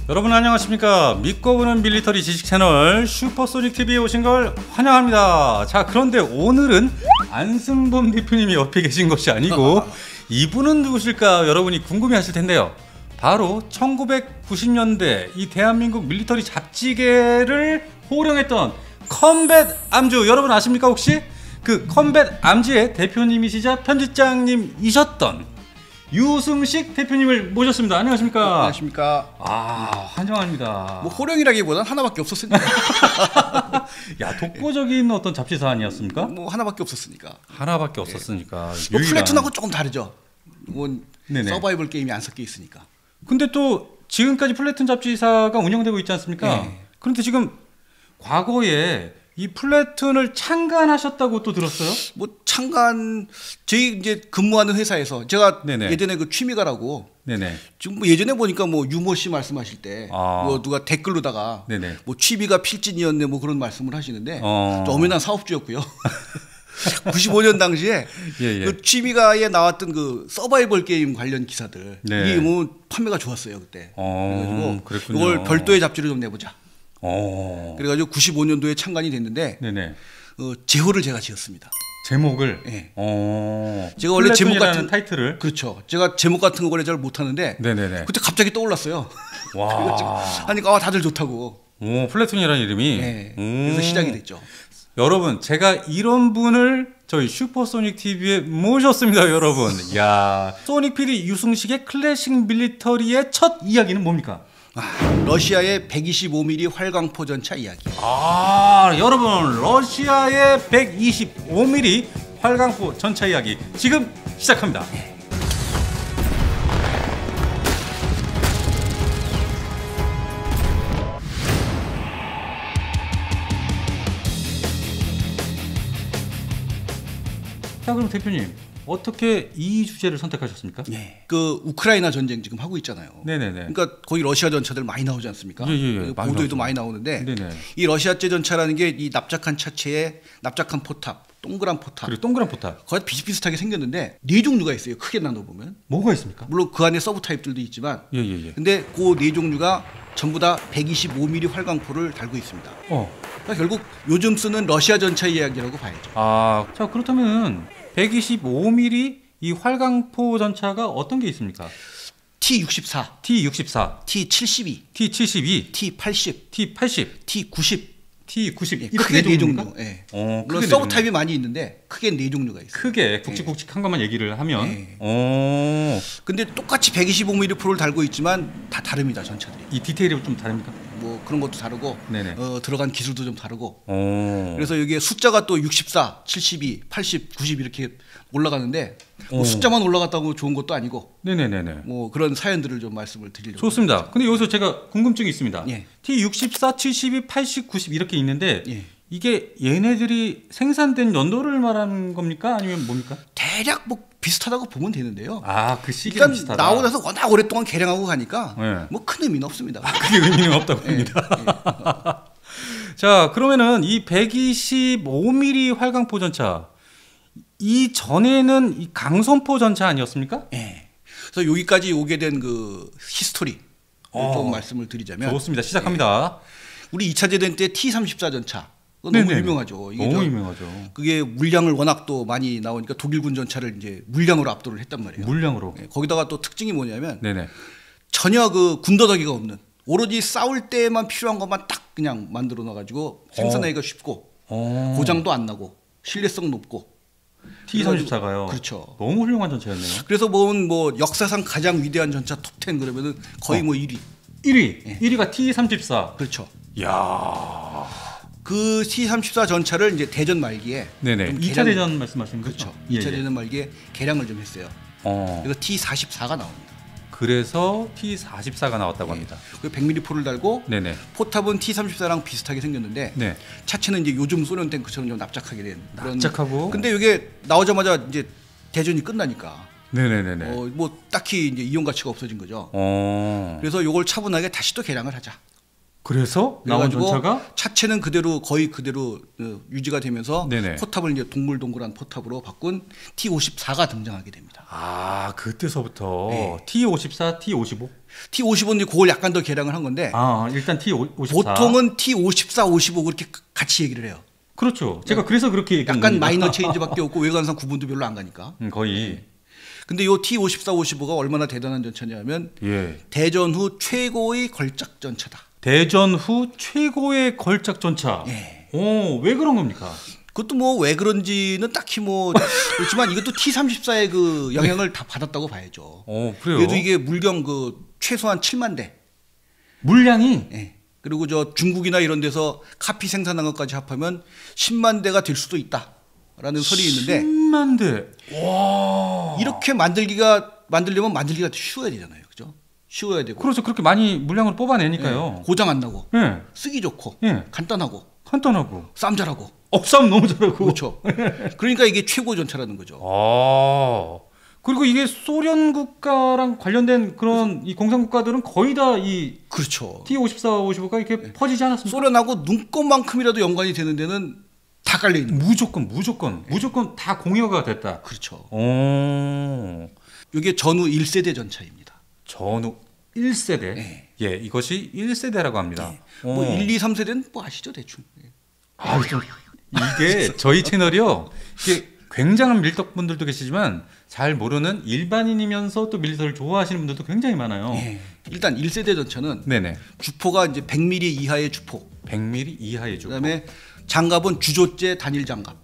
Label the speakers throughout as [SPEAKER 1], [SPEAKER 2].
[SPEAKER 1] 여러분 안녕하십니까. 믿고 보는 밀리터리 지식 채널 슈퍼소닉 TV에 오신 걸 환영합니다. 자, 그런데 오늘은 안승범 대표님이 옆에 계신 것이 아니고 이분은 누구실까 여러분이 궁금해하실 텐데요. 바로 1990년대 이 대한민국 밀리터리 잡지계를 호령했던 컴뱃 암주 여러분 아십니까? 혹시 그 컴뱃 암지의 대표님이시자 편집장님이셨던 유승식 대표님을 모셨습니다. 안녕하십니까?
[SPEAKER 2] 안녕하십니까?
[SPEAKER 1] 환영합니다.
[SPEAKER 2] 뭐 호령이라기보단 하나밖에 없었으니까.
[SPEAKER 1] 야, 독보적인 어떤 잡지 사안이었습니까?
[SPEAKER 2] 뭐 하나밖에 없었으니까.
[SPEAKER 1] 하나밖에 없었으니까.
[SPEAKER 2] 뭐 플래툰하고 조금 다르죠. 뭐
[SPEAKER 1] 네네.
[SPEAKER 2] 서바이벌 게임이 안 섞여 있으니까.
[SPEAKER 1] 근데 또 지금까지 플래툰 잡지사가 운영되고 있지 않습니까?
[SPEAKER 2] 네.
[SPEAKER 1] 그런데 지금 과거에 이 플래툰을 창간하셨다고 또 들었어요?
[SPEAKER 2] 뭐 창간 저희 이제 근무하는 회사에서 제가
[SPEAKER 1] 네네.
[SPEAKER 2] 예전에 그 취미가라고
[SPEAKER 1] 네네.
[SPEAKER 2] 지금 뭐 예전에 보니까 뭐 유모 씨 말씀하실 때 뭐 누가 댓글로다가
[SPEAKER 1] 네네.
[SPEAKER 2] 뭐 취미가 필진이었네 뭐 그런 말씀을 하시는데 좀 엄연한 사업주였고요. 95년 당시에
[SPEAKER 1] 예.
[SPEAKER 2] 그 취미가에 나왔던 그 서바이벌 게임 관련 기사들
[SPEAKER 1] 네.
[SPEAKER 2] 이게 뭐 판매가 좋았어요 그때. 그래가지고
[SPEAKER 1] 그랬군요.
[SPEAKER 2] 이걸 별도의 잡지로 좀 내보자.
[SPEAKER 1] 그래가지고
[SPEAKER 2] 95년도에 창간이 됐는데
[SPEAKER 1] 네네.
[SPEAKER 2] 제호를 제가 지었습니다. 제목을.
[SPEAKER 1] 네.
[SPEAKER 2] 제가 원래 제목 같은
[SPEAKER 1] 타이틀을.
[SPEAKER 2] 그렇죠. 제가 제목 같은 거 원래 잘 못하는데
[SPEAKER 1] 네네네.
[SPEAKER 2] 그때 갑자기 떠올랐어요.
[SPEAKER 1] 와.
[SPEAKER 2] 하니까 다들 좋다고.
[SPEAKER 1] 플래툰이라는 이름이.
[SPEAKER 2] 네. 그래서 시작이 됐죠.
[SPEAKER 1] 여러분, 제가 이런 분을 저희 슈퍼소닉 TV에 모셨습니다, 여러분. 야, 소닉 PD 유승식의 클래식 밀리터리의 첫 이야기는 뭡니까?
[SPEAKER 2] 러시아의 125mm 활강포 전차 이야기.
[SPEAKER 1] 여러분, 러시아의 125mm 활강포 전차 이야기 지금 시작합니다. 자, 그럼 대표님 어떻게 이 주제를 선택하셨습니까?
[SPEAKER 2] 네. 그 우크라이나 전쟁 지금 하고 있잖아요.
[SPEAKER 1] 네네네.
[SPEAKER 2] 그러니까 거기 러시아 전차들 많이 나오지 않습니까?
[SPEAKER 1] 예.
[SPEAKER 2] 보도에도 많이 나오는데
[SPEAKER 1] 네네.
[SPEAKER 2] 이 러시아제 전차라는 게 이 납작한 차체에 납작한 포탑, 동그란 포탑.
[SPEAKER 1] 그리고 동그란 포탑.
[SPEAKER 2] 거의 비슷비슷하게 생겼는데 네 종류가 있어요. 크게 나눠 보면.
[SPEAKER 1] 뭐가 있습니까?
[SPEAKER 2] 물론 그 안에 서브 타입들도 있지만.
[SPEAKER 1] 예.
[SPEAKER 2] 근데 그 네 종류가 전부 다 125mm 활강포를 달고 있습니다. 그러니까 결국 요즘 쓰는 러시아 전차 이야기라고 봐야죠.
[SPEAKER 1] 자, 그렇다면 125mm 이 활강포 전차가 어떤 게 있습니까?
[SPEAKER 2] T-64,
[SPEAKER 1] T-64,
[SPEAKER 2] T-72,
[SPEAKER 1] T-72,
[SPEAKER 2] T-80,
[SPEAKER 1] T-80,
[SPEAKER 2] T-90,
[SPEAKER 1] T-90
[SPEAKER 2] 이렇게 네 종류. 예.
[SPEAKER 1] 물론
[SPEAKER 2] 서브 타입이 많이 있는데 크게 네 종류가 있어요.
[SPEAKER 1] 크게 굵직굵직한 것만 얘기를 하면.
[SPEAKER 2] 근데 똑같이 125mm 포를 달고 있지만 다 다릅니다 전차들이.
[SPEAKER 1] 이 디테일이 좀 다릅니까?
[SPEAKER 2] 뭐 그런 것도 다르고
[SPEAKER 1] 네네.
[SPEAKER 2] 들어간 기술도 좀 다르고. 그래서 여기에 숫자가 또 64, 72, 80, 90 이렇게 올라가는데 뭐 숫자만 올라갔다고 좋은 것도 아니고.
[SPEAKER 1] 네네네네.
[SPEAKER 2] 뭐 그런 사연들을 좀 말씀을 드리려고.
[SPEAKER 1] 좋습니다. 합니다. 근데 여기서 제가 궁금증이 있습니다.
[SPEAKER 2] 예.
[SPEAKER 1] T64, 72, 80, 90 이렇게 있는데
[SPEAKER 2] 예.
[SPEAKER 1] 이게 얘네들이 생산된 연도를 말하는 겁니까? 아니면 뭡니까?
[SPEAKER 2] 대략 뭐 비슷하다고 보면 되는데요.
[SPEAKER 1] 그 시기는
[SPEAKER 2] 일단
[SPEAKER 1] 비슷하다.
[SPEAKER 2] 나오고 나서 워낙 오랫동안 개량하고 가니까
[SPEAKER 1] 네.
[SPEAKER 2] 뭐 큰 의미는 없습니다.
[SPEAKER 1] 그게 의미는 없다고 봅니다. 자, 그러면은 이 125mm 활강포 전차 이 전에는 이 강선포 전차 아니었습니까?
[SPEAKER 2] 예. 그래서 여기까지 오게 된 그 히스토리 좀 말씀을 드리자면
[SPEAKER 1] 좋습니다. 시작합니다.
[SPEAKER 2] 우리 2차 대전 때 T-34 전차 너무
[SPEAKER 1] 네네네.
[SPEAKER 2] 유명하죠. 이게
[SPEAKER 1] 너무 유명하죠.
[SPEAKER 2] 그게 물량을 워낙 또 많이 나오니까 독일군 전차를 이제 물량으로 압도를 했단 말이에요.
[SPEAKER 1] 물량으로.
[SPEAKER 2] 예. 거기다가 또 특징이 뭐냐면
[SPEAKER 1] 네네.
[SPEAKER 2] 전혀 그 군더더기가 없는 오로지 싸울 때만 필요한 것만 딱 그냥 만들어 놔가지고 생산하기가 쉽고 고장도 안 나고 신뢰성 높고.
[SPEAKER 1] T-34가요.
[SPEAKER 2] 그렇죠.
[SPEAKER 1] 너무 훌륭한 전차였네요.
[SPEAKER 2] 그래서 뭐 역사상 가장 위대한 전차 톱10 그러면은 거의 뭐 1위.
[SPEAKER 1] 1위.
[SPEAKER 2] 예.
[SPEAKER 1] 1위가 T-34.
[SPEAKER 2] 그렇죠.
[SPEAKER 1] 야.
[SPEAKER 2] 그 T-34 전차를 이제 대전 말기에
[SPEAKER 1] 네네.
[SPEAKER 2] 좀
[SPEAKER 1] 2차 대전 말씀하시는 거죠?
[SPEAKER 2] 그렇죠. 2차 대전 말기에 개량을 좀 했어요. 그래서 T-44가 나옵니다.
[SPEAKER 1] 그래서 T-44가 나왔다고 합니다.
[SPEAKER 2] 그 100mm 포를 달고
[SPEAKER 1] 네네.
[SPEAKER 2] 포탑은 T-34랑 비슷하게 생겼는데
[SPEAKER 1] 네.
[SPEAKER 2] 차체는 이제 요즘 소련 탱크처럼 좀 납작하게 된 그런.
[SPEAKER 1] 납작하고.
[SPEAKER 2] 근데 이게 나오자마자 이제 대전이 끝나니까
[SPEAKER 1] 네네네네.
[SPEAKER 2] 뭐 딱히 이제 이용 가치가 없어진 거죠.
[SPEAKER 1] 어.
[SPEAKER 2] 그래서 이걸 차분하게 다시 또 개량을 하자.
[SPEAKER 1] 그래서 나온
[SPEAKER 2] 그래가지고
[SPEAKER 1] 전차가
[SPEAKER 2] 차체는 그대로 거의 그대로 유지가 되면서
[SPEAKER 1] 네네.
[SPEAKER 2] 포탑을 이제 동글동글한 포탑으로 바꾼 T-54가 등장하게 됩니다.
[SPEAKER 1] 아 그때서부터
[SPEAKER 2] 네.
[SPEAKER 1] T-54, T-55.
[SPEAKER 2] T-55는 그걸 약간 더 개량을 한 건데
[SPEAKER 1] 아 일단 T-54.
[SPEAKER 2] 보통은 T-54, 55 그렇게 같이 얘기를 해요.
[SPEAKER 1] 그렇죠. 제가 그래서 그렇게 얘기한
[SPEAKER 2] 약간
[SPEAKER 1] 겁니다.
[SPEAKER 2] 마이너 체인지밖에 없고 외관상 구분도 별로 안 가니까.
[SPEAKER 1] 거의
[SPEAKER 2] 근데 이 T-54, 55가 얼마나 대단한 전차냐면
[SPEAKER 1] 예.
[SPEAKER 2] 대전 후 최고의 걸작 전차다.
[SPEAKER 1] 대전 후 최고의 걸작 전차.
[SPEAKER 2] 예.
[SPEAKER 1] 왜 그런 겁니까?
[SPEAKER 2] 그것도 뭐 왜 그런지는 딱히 뭐 그렇지만 이것도 T-34의 그 영향을 다 받았다고 봐야죠.
[SPEAKER 1] 그래요.
[SPEAKER 2] 그래도 이게 물경 그 최소한 7만 대.
[SPEAKER 1] 물량이
[SPEAKER 2] 예. 그리고 저 중국이나 이런 데서 카피 생산한 것까지 합하면 10만 대가 될 수도 있다라는 설이 있는데
[SPEAKER 1] 10만 대. 와.
[SPEAKER 2] 이렇게 만들려면 만들기가 쉬워야 되잖아요. 그죠? 쉬워야 되고.
[SPEAKER 1] 그렇죠. 그렇게 많이 물량으로 뽑아내니까요.
[SPEAKER 2] 예. 고장 안 나고.
[SPEAKER 1] 예.
[SPEAKER 2] 쓰기 좋고.
[SPEAKER 1] 예.
[SPEAKER 2] 간단하고.
[SPEAKER 1] 간단하고.
[SPEAKER 2] 싸움 잘하고.
[SPEAKER 1] 싸움 너무 잘하고.
[SPEAKER 2] 그렇죠. 그러니까 이게 최고 전차라는 거죠.
[SPEAKER 1] 그리고 이게 소련 국가랑 관련된 그런 이 공산 국가들은 거의 다 이
[SPEAKER 2] 그렇죠.
[SPEAKER 1] T-54, 55가 이렇게 퍼지지 않았습니까?
[SPEAKER 2] 소련하고 눈곱만큼이라도 연관이 되는 데는 다 깔려 있는 거예요.
[SPEAKER 1] 무조건 다 공여가 됐다.
[SPEAKER 2] 그렇죠.
[SPEAKER 1] 오.
[SPEAKER 2] 이게 전후 1세대 전차입니다.
[SPEAKER 1] 전후 1세대.
[SPEAKER 2] 네.
[SPEAKER 1] 예, 이것이 1세대라고 합니다.
[SPEAKER 2] 네. 뭐 1, 2, 3세대는 뭐 아시죠, 대충.
[SPEAKER 1] 이게 저희 채널이요. 이게 굉장한 밀떡분들도 계시지만 잘 모르는 일반인이면서 또 밀떡을 좋아하시는 분들도 굉장히 많아요.
[SPEAKER 2] 네. 일단 1세대 전차는
[SPEAKER 1] 네네.
[SPEAKER 2] 주포가 이제 100mm 이하의 주포.
[SPEAKER 1] 100mm 이하의 주포.
[SPEAKER 2] 그다음에 장갑은 주조제 단일 장갑.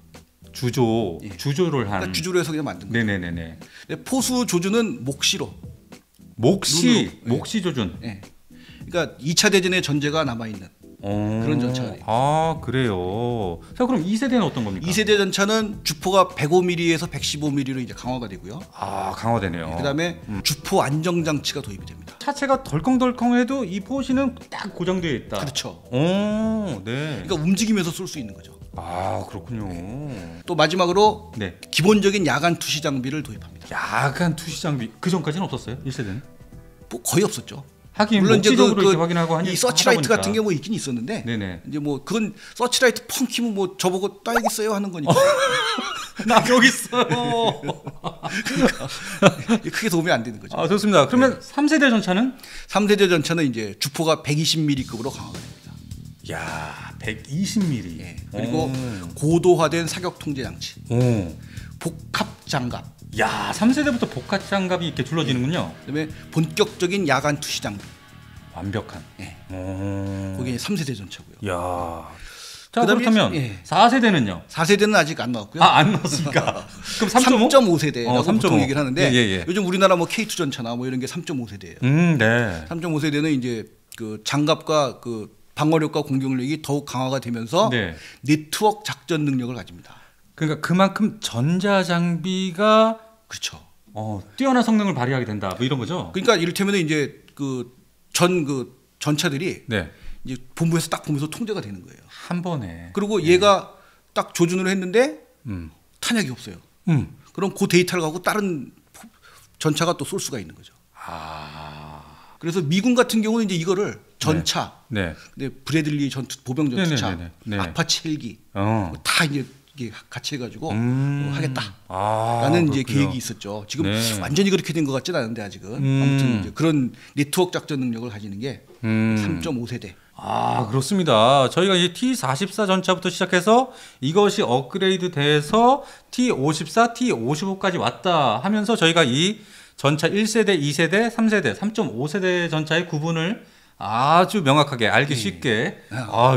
[SPEAKER 1] 주조를 한.
[SPEAKER 2] 그러니까 주조로 해서 그냥 만든 거예요.
[SPEAKER 1] 네네네네.
[SPEAKER 2] 포수 조준은 목시로.
[SPEAKER 1] 목시 조준.
[SPEAKER 2] 예. 그러니까 2차 대전의 전제가 남아 있는 그런 전차가 돼요.
[SPEAKER 1] 아 그래요. 자 그럼 2세대는 어떤 겁니까?
[SPEAKER 2] 2세대 전차는 주포가 105mm에서 115mm로 이제 강화가 되고요.
[SPEAKER 1] 아 강화되네요.
[SPEAKER 2] 그다음에 주포 안정 장치가 도입이 됩니다.
[SPEAKER 1] 차체가 덜컹덜컹해도 이 포시는 딱 고정되어 있다.
[SPEAKER 2] 그렇죠.
[SPEAKER 1] 네.
[SPEAKER 2] 그러니까 움직이면서 쏠 수 있는 거죠.
[SPEAKER 1] 아 그렇군요.
[SPEAKER 2] 또 마지막으로
[SPEAKER 1] 네.
[SPEAKER 2] 기본적인 야간 투시 장비를 도입합니다.
[SPEAKER 1] 야간 투시 장비 그 전까지는 없었어요? 1세대는?
[SPEAKER 2] 뭐 거의 없었죠.
[SPEAKER 1] 하긴
[SPEAKER 2] 물론 이제
[SPEAKER 1] 목시적으로 이렇게 확인하고 하니
[SPEAKER 2] 이 서치라이트 같은 게 뭐 있긴 있었는데
[SPEAKER 1] 네네.
[SPEAKER 2] 이제 뭐 그건 서치라이트 펑 키면 뭐 저보고 따야겠어요 하는 거니까
[SPEAKER 1] 나 여기 있어요.
[SPEAKER 2] 그러니까 크게 도움이 안 되는 거죠.
[SPEAKER 1] 아 좋습니다. 그러면 3세대 전차는?
[SPEAKER 2] 3세대 전차는 이제 주포가 120mm급으로 강화가 됩니다.
[SPEAKER 1] 야 120mm.
[SPEAKER 2] 예. 그리고 고도화된 사격 통제 장치, 복합 장갑,
[SPEAKER 1] 야 3세대부터 복합 장갑이 이렇게 둘러지는군요.
[SPEAKER 2] 그다음에 본격적인 야간 투시 장비.
[SPEAKER 1] 완벽한.
[SPEAKER 2] 예.
[SPEAKER 1] 오.
[SPEAKER 2] 그게 3세대 전차고요.
[SPEAKER 1] 야. 자
[SPEAKER 2] 그다음에
[SPEAKER 1] 그렇다면
[SPEAKER 2] 예.
[SPEAKER 1] 4세대는요?
[SPEAKER 2] 4세대는 아직 안 나왔고요.
[SPEAKER 1] 안 나왔습니까? 그럼 3.5?
[SPEAKER 2] 3.5세대라고
[SPEAKER 1] 3.5.
[SPEAKER 2] 보통 얘기를 하는데
[SPEAKER 1] 예.
[SPEAKER 2] 요즘 우리나라 뭐 K2 전차나 뭐 이런 게 3.5세대예요.
[SPEAKER 1] 네.
[SPEAKER 2] 3.5세대는 이제 그 장갑과 그 방어력과 공격력이 더욱 강화가 되면서
[SPEAKER 1] 네.
[SPEAKER 2] 네트워크 작전 능력을 가집니다.
[SPEAKER 1] 그러니까 그만큼 전자 장비가
[SPEAKER 2] 그렇죠.
[SPEAKER 1] 뛰어난 성능을 발휘하게 된다. 뭐 이런 거죠.
[SPEAKER 2] 그러니까 이를테면 이제 그 전차들이
[SPEAKER 1] 네.
[SPEAKER 2] 이제 본부에서 딱 보면서 통제가 되는 거예요.
[SPEAKER 1] 한 번에.
[SPEAKER 2] 그리고 얘가 딱 조준을 했는데
[SPEAKER 1] 음.
[SPEAKER 2] 탄약이 없어요. 그럼 그 데이터를 갖고 다른 전차가 또 쏠 수가 있는 거죠. 그래서 미군 같은 경우는 이제 이거를 전차,
[SPEAKER 1] 네.
[SPEAKER 2] 근데 브래들리 보병 전투차,
[SPEAKER 1] 네네네네.
[SPEAKER 2] 아파치 헬기
[SPEAKER 1] 어.
[SPEAKER 2] 다 이제 이게 같이 해가지고 하겠다라는 이제
[SPEAKER 1] 그렇군요.
[SPEAKER 2] 계획이 있었죠. 지금
[SPEAKER 1] 네.
[SPEAKER 2] 완전히 그렇게 된 것 같지는 않은데 아직은 아무튼 이제 그런 네트워크 작전 능력을 가지는 게 3.5세대.
[SPEAKER 1] 아 그렇습니다. 저희가 이 T-44 전차부터 시작해서 이것이 업그레이드 돼서 T-54, T-55까지 왔다 하면서 저희가 이 전차 1세대, 2세대, 3세대, 3.5세대 전차의 구분을 아주 명확하게 알기 쉽게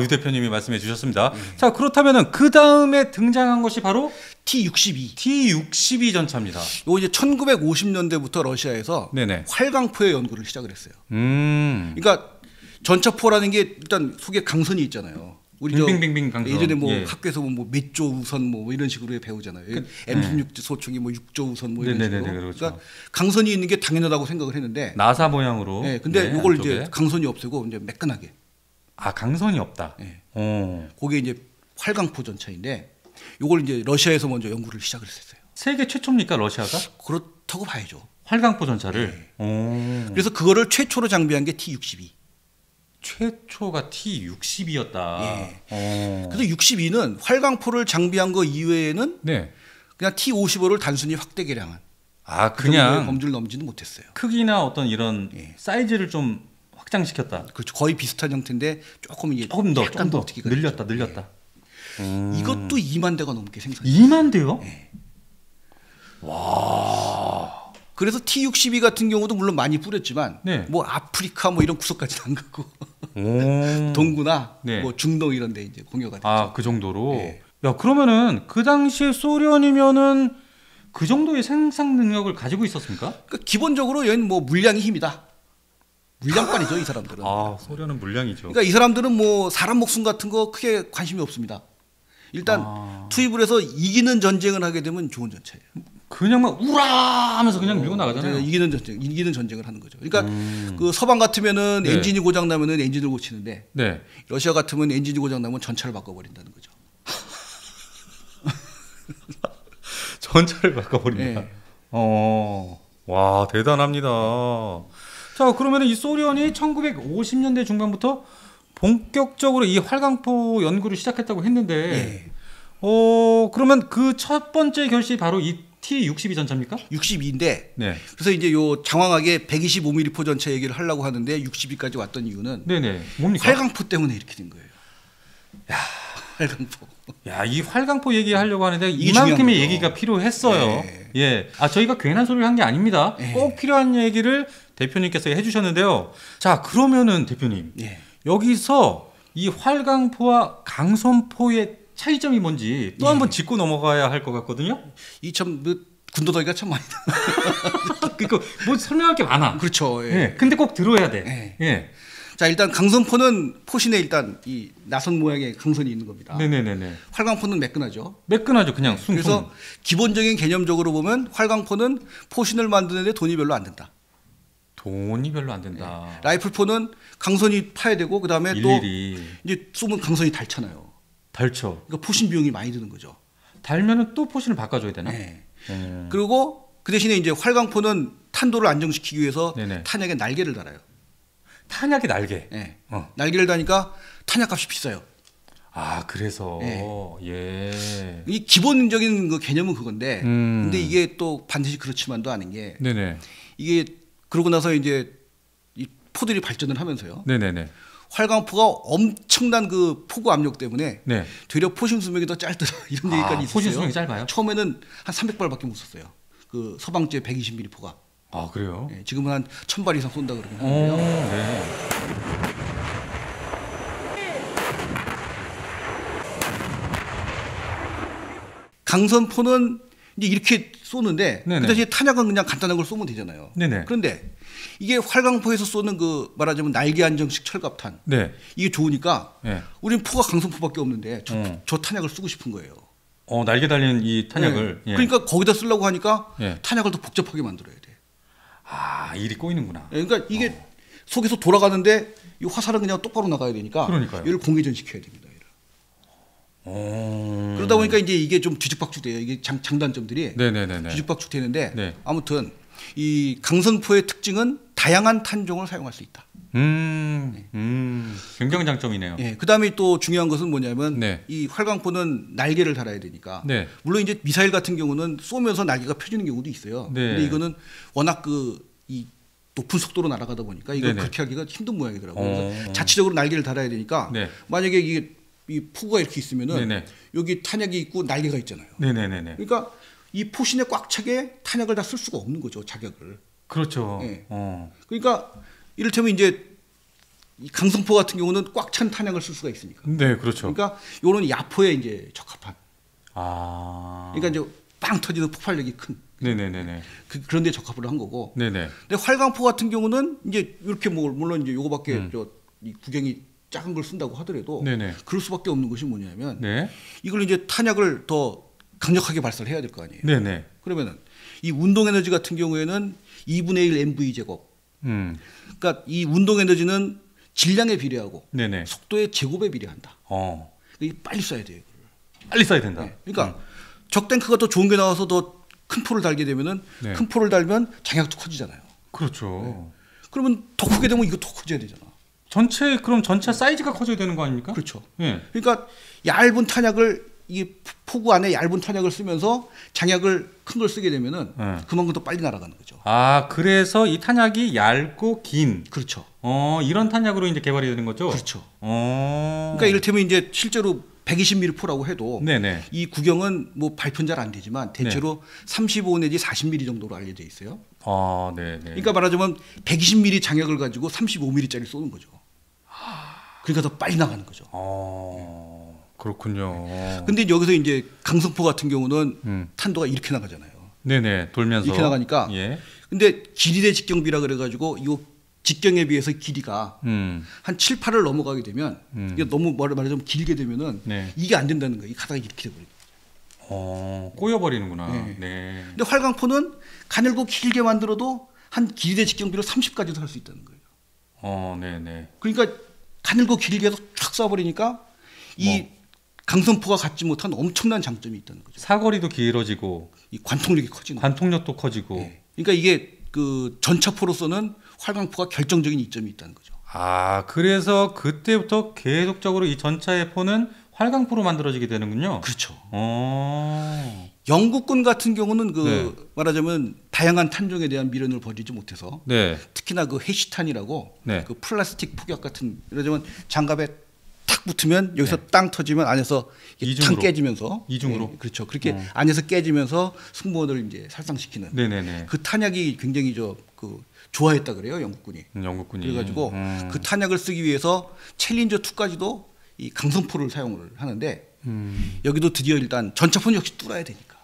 [SPEAKER 1] 유 대표님이 말씀해 주셨습니다. 자 그렇다면은 그 다음에 등장한 것이 바로
[SPEAKER 2] T-62.
[SPEAKER 1] T-62 전차입니다.
[SPEAKER 2] 이거 이제 1950년대부터 러시아에서
[SPEAKER 1] 네네.
[SPEAKER 2] 활강포의 연구를 시작을 했어요.
[SPEAKER 1] 그러니까
[SPEAKER 2] 전차포라는 게 일단 속에 강선이 있잖아요. 우리
[SPEAKER 1] 빙빙빙빙 강선.
[SPEAKER 2] 예전에 뭐
[SPEAKER 1] 예.
[SPEAKER 2] 학교에서 뭐 몇 조 우선 뭐 이런 식으로 배우잖아요. M16 소총이 뭐 6조 우선 뭐 이런
[SPEAKER 1] 네네네네,
[SPEAKER 2] 식으로.
[SPEAKER 1] 그렇죠.
[SPEAKER 2] 그러니까 강선이 있는 게 당연하다고 생각을 했는데.
[SPEAKER 1] 나사 모양으로.
[SPEAKER 2] 네, 근데
[SPEAKER 1] 네,
[SPEAKER 2] 이걸
[SPEAKER 1] 안쪽에.
[SPEAKER 2] 이제 강선이 없애고 이제 매끈하게.
[SPEAKER 1] 아 강선이 없다.
[SPEAKER 2] 네.
[SPEAKER 1] 오.
[SPEAKER 2] 그게 이제 활강포 전차인데 이걸 이제 러시아에서 먼저 연구를 시작을 했어요.
[SPEAKER 1] 세계 최초입니까 러시아가?
[SPEAKER 2] 그렇다고 봐야죠.
[SPEAKER 1] 활강포 전차를. 오.
[SPEAKER 2] 그래서 그거를 최초로 장비한 게 T-62.
[SPEAKER 1] 최초가 T60이었다.
[SPEAKER 2] 예. 그래서 62는 활강포를 장비한 거 이외에는
[SPEAKER 1] 네.
[SPEAKER 2] 그냥 T55를 단순히 확대 개량한.
[SPEAKER 1] 아,
[SPEAKER 2] 그 정도의
[SPEAKER 1] 그냥
[SPEAKER 2] 범주를 넘지는 못했어요.
[SPEAKER 1] 크기나 어떤 이런 사이즈를 좀 확장시켰다.
[SPEAKER 2] 그렇죠. 거의 비슷한 형태인데 조금 이게
[SPEAKER 1] 조금 더
[SPEAKER 2] 어떻게
[SPEAKER 1] 늘렸다.
[SPEAKER 2] 이것도 2만 대가 넘게 생산.
[SPEAKER 1] 2만 대요?
[SPEAKER 2] 네.
[SPEAKER 1] 와.
[SPEAKER 2] 그래서 T62 같은 경우도 물론 많이 뿌렸지만
[SPEAKER 1] 네.
[SPEAKER 2] 뭐 아프리카 뭐 이런 구석까지는 안 갔고
[SPEAKER 1] 오.
[SPEAKER 2] 동구나
[SPEAKER 1] 네.
[SPEAKER 2] 뭐 중동 이런 데 이제 공여가 됐죠.
[SPEAKER 1] 아, 그 정도로.
[SPEAKER 2] 네.
[SPEAKER 1] 야, 그러면은 그 당시에 소련이면은 그 정도의 생산 능력을 가지고 있었습니까?
[SPEAKER 2] 그러니까 기본적으로 얘는 뭐 물량이 힘이다. 물량빨이죠, 이 사람들은.
[SPEAKER 1] 아, 소련은 물량이죠.
[SPEAKER 2] 그러니까 이 사람들은 뭐 사람 목숨 같은 거 크게 관심이 없습니다. 일단 투입을 해서 이기는 전쟁을 하게 되면 좋은 전차예요.
[SPEAKER 1] 그냥 막 우라 하면서 그냥 밀고 나가잖아요.
[SPEAKER 2] 이기는 전쟁을 하는 거죠. 그러니까 그 서방 같으면은
[SPEAKER 1] 네.
[SPEAKER 2] 엔진이 고장 나면은 엔진을 고치는데
[SPEAKER 1] 네.
[SPEAKER 2] 러시아 같으면 엔진이 고장 나면 전차를 바꿔버린다는 거죠.
[SPEAKER 1] 전차를 바꿔버립니다.
[SPEAKER 2] 네.
[SPEAKER 1] 와, 대단합니다. 자, 그러면 이 소련이 1950년대 중반부터 본격적으로 이 활강포 연구를 시작했다고 했는데,
[SPEAKER 2] 예.
[SPEAKER 1] 그러면 그 첫 번째 결실이 바로 이 T62 전차입니까?
[SPEAKER 2] 62인데
[SPEAKER 1] 네.
[SPEAKER 2] 그래서 이제 요 장황하게 125mm 포 전차 얘기를 하려고 하는데 62까지 왔던 이유는
[SPEAKER 1] 네네. 뭡니까?
[SPEAKER 2] 활강포 때문에 이렇게 된 거예요.
[SPEAKER 1] 야,
[SPEAKER 2] 활강포.
[SPEAKER 1] 야, 이 활강포 얘기하려고 하는데
[SPEAKER 2] 이게 중요한
[SPEAKER 1] 이만큼의
[SPEAKER 2] 거죠.
[SPEAKER 1] 얘기가 필요했어요.
[SPEAKER 2] 네.
[SPEAKER 1] 예. 아, 저희가 괜한 소리를 한 게 아닙니다.
[SPEAKER 2] 네.
[SPEAKER 1] 꼭 필요한 얘기를 대표님께서 해주셨는데요. 자, 그러면은 대표님.
[SPEAKER 2] 예.
[SPEAKER 1] 여기서 이 활강포와 강선포의 차이점이 뭔지 또 한 번 짚고 넘어가야 할 것 같거든요.
[SPEAKER 2] 이 참 군더더기가 참 많이
[SPEAKER 1] 그러니까 뭐 설명할 게 많아.
[SPEAKER 2] 그렇죠. 예.
[SPEAKER 1] 예. 근데 꼭 들어야 돼.
[SPEAKER 2] 예.
[SPEAKER 1] 예.
[SPEAKER 2] 자, 일단 강선포는 포신에 일단 이 나선 모양의 강선이 있는 겁니다.
[SPEAKER 1] 네네네네.
[SPEAKER 2] 활강포는 매끈하죠.
[SPEAKER 1] 매끈하죠, 그냥 숭숭.
[SPEAKER 2] 그래서 기본적인 개념적으로 보면 활강포는 포신을 만드는데 돈이 별로 안 든다.
[SPEAKER 1] 돈이 별로 안 된다.
[SPEAKER 2] 라이플포는 강선이 파야 되고 그다음에
[SPEAKER 1] 일일이
[SPEAKER 2] 또 이제 쏘면 강선이 닳잖아요.
[SPEAKER 1] 닳죠.
[SPEAKER 2] 그러니까 포신 비용이 많이 드는 거죠.
[SPEAKER 1] 달면은 또 포신을 바꿔줘야 되나?
[SPEAKER 2] 네. 그리고 그 대신에 이제 활강포는 탄도를 안정시키기 위해서
[SPEAKER 1] 네네.
[SPEAKER 2] 탄약에 날개를 달아요.
[SPEAKER 1] 탄약의 날개.
[SPEAKER 2] 네.
[SPEAKER 1] 어.
[SPEAKER 2] 날개를 다니까 탄약값이 비싸요.
[SPEAKER 1] 아, 그래서 예.
[SPEAKER 2] 이 기본적인 그 개념은 그건데,
[SPEAKER 1] 음.
[SPEAKER 2] 근데 이게 또 반드시 그렇지만도 않은 게
[SPEAKER 1] 네네.
[SPEAKER 2] 이게 그러고 나서 이제 이 포들이 발전을 하면서요.
[SPEAKER 1] 네네네.
[SPEAKER 2] 활강포가 엄청난 그 포구 압력 때문에
[SPEAKER 1] 네.
[SPEAKER 2] 되려 포신 수명이 더 짧더라 이런 얘기까지 있었어요.
[SPEAKER 1] 포신 수명이 짧아요?
[SPEAKER 2] 처음에는 한 300발밖에 못 썼어요. 그 서방제 120mm 포가.
[SPEAKER 1] 아, 그래요?
[SPEAKER 2] 예, 지금은 한 1000발 이상 쏜다 그러긴
[SPEAKER 1] 오,
[SPEAKER 2] 하는데요.
[SPEAKER 1] 네.
[SPEAKER 2] 강선포는 이제 이렇게 쏘는데
[SPEAKER 1] 네네.
[SPEAKER 2] 그 대신에 탄약은 그냥 간단한 걸 쏘면 되잖아요.
[SPEAKER 1] 네네.
[SPEAKER 2] 그런데 이게 활강포에서 쏘는 그 말하자면 날개 안정식 철갑탄
[SPEAKER 1] 네.
[SPEAKER 2] 이게 좋으니까
[SPEAKER 1] 네.
[SPEAKER 2] 우리는 포가 강선포밖에 없는데
[SPEAKER 1] 어.
[SPEAKER 2] 저 탄약을 쓰고 싶은 거예요.
[SPEAKER 1] 날개 달린 이 탄약을.
[SPEAKER 2] 네.
[SPEAKER 1] 예.
[SPEAKER 2] 그러니까 거기다 쓰려고 하니까
[SPEAKER 1] 예.
[SPEAKER 2] 탄약을 더 복잡하게 만들어야 돼.
[SPEAKER 1] 아, 일이 꼬이는구나.
[SPEAKER 2] 예, 그러니까 이게 속에서 돌아가는데 이 화살은 그냥 똑바로 나가야 되니까
[SPEAKER 1] 그러니까요.
[SPEAKER 2] 얘를 공회전 시켜야 됩니다. 얘를.
[SPEAKER 1] 오.
[SPEAKER 2] 그러다 보니까 이제 이게 좀 뒤죽박죽돼요. 이게 장단점들이
[SPEAKER 1] 네네네네.
[SPEAKER 2] 뒤죽박죽되는데
[SPEAKER 1] 네.
[SPEAKER 2] 아무튼 이 강선포의 특징은 다양한 탄종을 사용할 수 있다.
[SPEAKER 1] 굉장히 장점이네요.
[SPEAKER 2] 예, 그다음에 또 중요한 것은 뭐냐면
[SPEAKER 1] 네.
[SPEAKER 2] 이 활강포는 날개를 달아야 되니까
[SPEAKER 1] 네.
[SPEAKER 2] 물론 이제 미사일 같은 경우는 쏘면서 날개가 펴지는 경우도 있어요.
[SPEAKER 1] 네.
[SPEAKER 2] 근데 이거는 워낙 이 높은 속도로 날아가다 보니까 이걸
[SPEAKER 1] 네네.
[SPEAKER 2] 그렇게 하기가 힘든 모양이더라고요. 그래서
[SPEAKER 1] 어.
[SPEAKER 2] 자체적으로 날개를 달아야 되니까
[SPEAKER 1] 네.
[SPEAKER 2] 만약에 이게 이 포구가 이렇게 있으면은
[SPEAKER 1] 네네.
[SPEAKER 2] 여기 탄약이 있고 날개가 있잖아요.
[SPEAKER 1] 네네네네.
[SPEAKER 2] 그러니까 이 포신에 꽉 차게 탄약을 다 쓸 수가 없는 거죠, 자격을.
[SPEAKER 1] 그렇죠.
[SPEAKER 2] 예.
[SPEAKER 1] 어.
[SPEAKER 2] 그러니까 이를테면 이제 이 강성포 같은 경우는 꽉 찬 탄약을 쓸 수가 있으니까.
[SPEAKER 1] 네, 그렇죠.
[SPEAKER 2] 그러니까 요런 야포에 이제 적합한.
[SPEAKER 1] 아.
[SPEAKER 2] 그러니까 이제 빵 터지는 폭발력이 큰.
[SPEAKER 1] 네네네네.
[SPEAKER 2] 그런 데 적합을 한 거고.
[SPEAKER 1] 네네.
[SPEAKER 2] 근데 활강포 같은 경우는 이제 이렇게 뭐 물론 이제 요거밖에 이 구경이 작은 걸 쓴다고 하더라도
[SPEAKER 1] 네네.
[SPEAKER 2] 그럴 수밖에 없는 것이 뭐냐면
[SPEAKER 1] 네.
[SPEAKER 2] 이걸 이제 탄약을 더 강력하게 발사를 해야 될 거 아니에요.
[SPEAKER 1] 네네.
[SPEAKER 2] 그러면은 이 운동 에너지 같은 경우에는 2분의 1 MV 제곱. 그러니까 이 운동 에너지는 질량에 비례하고
[SPEAKER 1] 네네.
[SPEAKER 2] 속도의 제곱에 비례한다. 이게 빨리 쏴야 돼요.
[SPEAKER 1] 빨리 써야 된다.
[SPEAKER 2] 네. 그러니까 적 탱크가 더 좋은 게 나와서 더 큰 포를 달게 되면은
[SPEAKER 1] 네.
[SPEAKER 2] 큰 포를 달면 장약도 커지잖아요.
[SPEAKER 1] 그렇죠.
[SPEAKER 2] 그러면 더 크게 되면 이거 더 커져야 되잖아.
[SPEAKER 1] 그럼 전차 사이즈가 커져야 되는 거 아닙니까?
[SPEAKER 2] 그렇죠.
[SPEAKER 1] 예.
[SPEAKER 2] 그러니까 얇은 탄약을 이 포구 안에 얇은 탄약을 쓰면서 장약을 큰 걸 쓰게 되면은 그만큼 더 빨리 날아가는 거죠.
[SPEAKER 1] 아, 그래서 이 탄약이 얇고 긴.
[SPEAKER 2] 그렇죠.
[SPEAKER 1] 이런 탄약으로 이제 개발이 되는 거죠?
[SPEAKER 2] 그렇죠. 그러니까 이를테면 이제 실제로 120mm 포라고 해도
[SPEAKER 1] 네네.
[SPEAKER 2] 이 구경은 뭐 발표는 잘 안 되지만 대체로 35 내지 40mm 정도로 알려져 있어요.
[SPEAKER 1] 아, 네네.
[SPEAKER 2] 그러니까 말하자면 120mm 장약을 가지고 35mm짜리 쏘는 거죠. 그러니까 더 빨리 나가는 거죠.
[SPEAKER 1] 그렇군요.
[SPEAKER 2] 근데 여기서 이제 강성포 같은 경우는 탄도가 이렇게 나가잖아요.
[SPEAKER 1] 네네. 돌면서
[SPEAKER 2] 이렇게 나가니까.
[SPEAKER 1] 예.
[SPEAKER 2] 근데 길이대 직경비라 그래가지고 이 직경에 비해서 길이가 한 7, 8을 넘어가게 되면 이게 너무 말하자면 길게 되면은
[SPEAKER 1] 네.
[SPEAKER 2] 이게 안 된다는 거예요. 이 가닥이 이렇게 돼버려요.
[SPEAKER 1] 꼬여버리는구나.
[SPEAKER 2] 네.
[SPEAKER 1] 네.
[SPEAKER 2] 근데 활강포는 가늘고 길게 만들어도 한 길이대 직경비로 30까지도 할 수 있다는 거예요.
[SPEAKER 1] 네네.
[SPEAKER 2] 그러니까 가늘고 길게 해서 쫙 쏴버리니까 이 강선포가 갖지 못한 엄청난 장점이 있다는 거죠.
[SPEAKER 1] 사거리도 길어지고
[SPEAKER 2] 이 관통력이 커지는 거예요.
[SPEAKER 1] 관통력도 커지고.
[SPEAKER 2] 네. 그러니까 이게 그 전차포로서는 활강포가 결정적인 이점이 있다는 거죠.
[SPEAKER 1] 아, 그래서 그때부터 계속적으로 이 전차의 포는 활강포로 만들어지게 되는군요.
[SPEAKER 2] 그렇죠. 영국군 같은 경우는 그 말하자면 다양한 탄종에 대한 미련을 버리지 못해서 특히나 그 해시탄이라고 그 플라스틱 폭약 같은 말하자면 장갑에 탁 붙으면 여기서 땅 터지면 안에서 탕 깨지면서
[SPEAKER 1] 이중으로
[SPEAKER 2] 그렇죠. 그렇게 안에서 깨지면서 승무원을 이제 살상시키는
[SPEAKER 1] 네네네.
[SPEAKER 2] 그 탄약이 굉장히 그 좋아했다 그래요 영국군이. 그래가지고 그 탄약을 쓰기 위해서 챌린저 2까지도 이 강성포를 사용을 하는데 여기도 드디어 일단 전차포는 역시 뚫어야 되니까.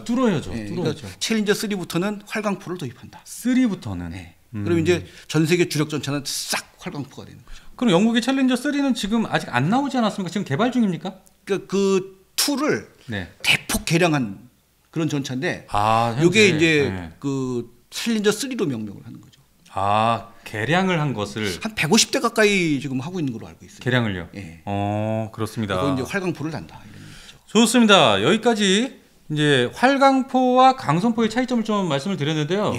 [SPEAKER 1] 뚫어야죠.
[SPEAKER 2] 네,
[SPEAKER 1] 뚫어야죠.
[SPEAKER 2] 그러니까 챌린저 3부터는 활강포를 도입한다.
[SPEAKER 1] 3부터는.
[SPEAKER 2] 네. 그럼 이제 전 세계 주력 전차는 싹 활강포가 되는 거죠.
[SPEAKER 1] 그럼 영국의 챌린저 3는 지금 아직 안 나오지 않았습니까? 지금 개발 중입니까?
[SPEAKER 2] 그 2를 대폭 개량한 그런 전차인데 이게 이제 그 챌린저 3로 명명을 하는 거죠.
[SPEAKER 1] 개량을 한 것을
[SPEAKER 2] 한 150대 가까이 지금 하고 있는 걸로 알고 있어요.
[SPEAKER 1] 개량을요?
[SPEAKER 2] 예.
[SPEAKER 1] 그렇습니다.
[SPEAKER 2] 그리고 이제 활강포를 단다 이런 얘기죠.
[SPEAKER 1] 좋습니다. 여기까지 이제 활강포와 강선포의 차이점을 좀 말씀을 드렸는데요.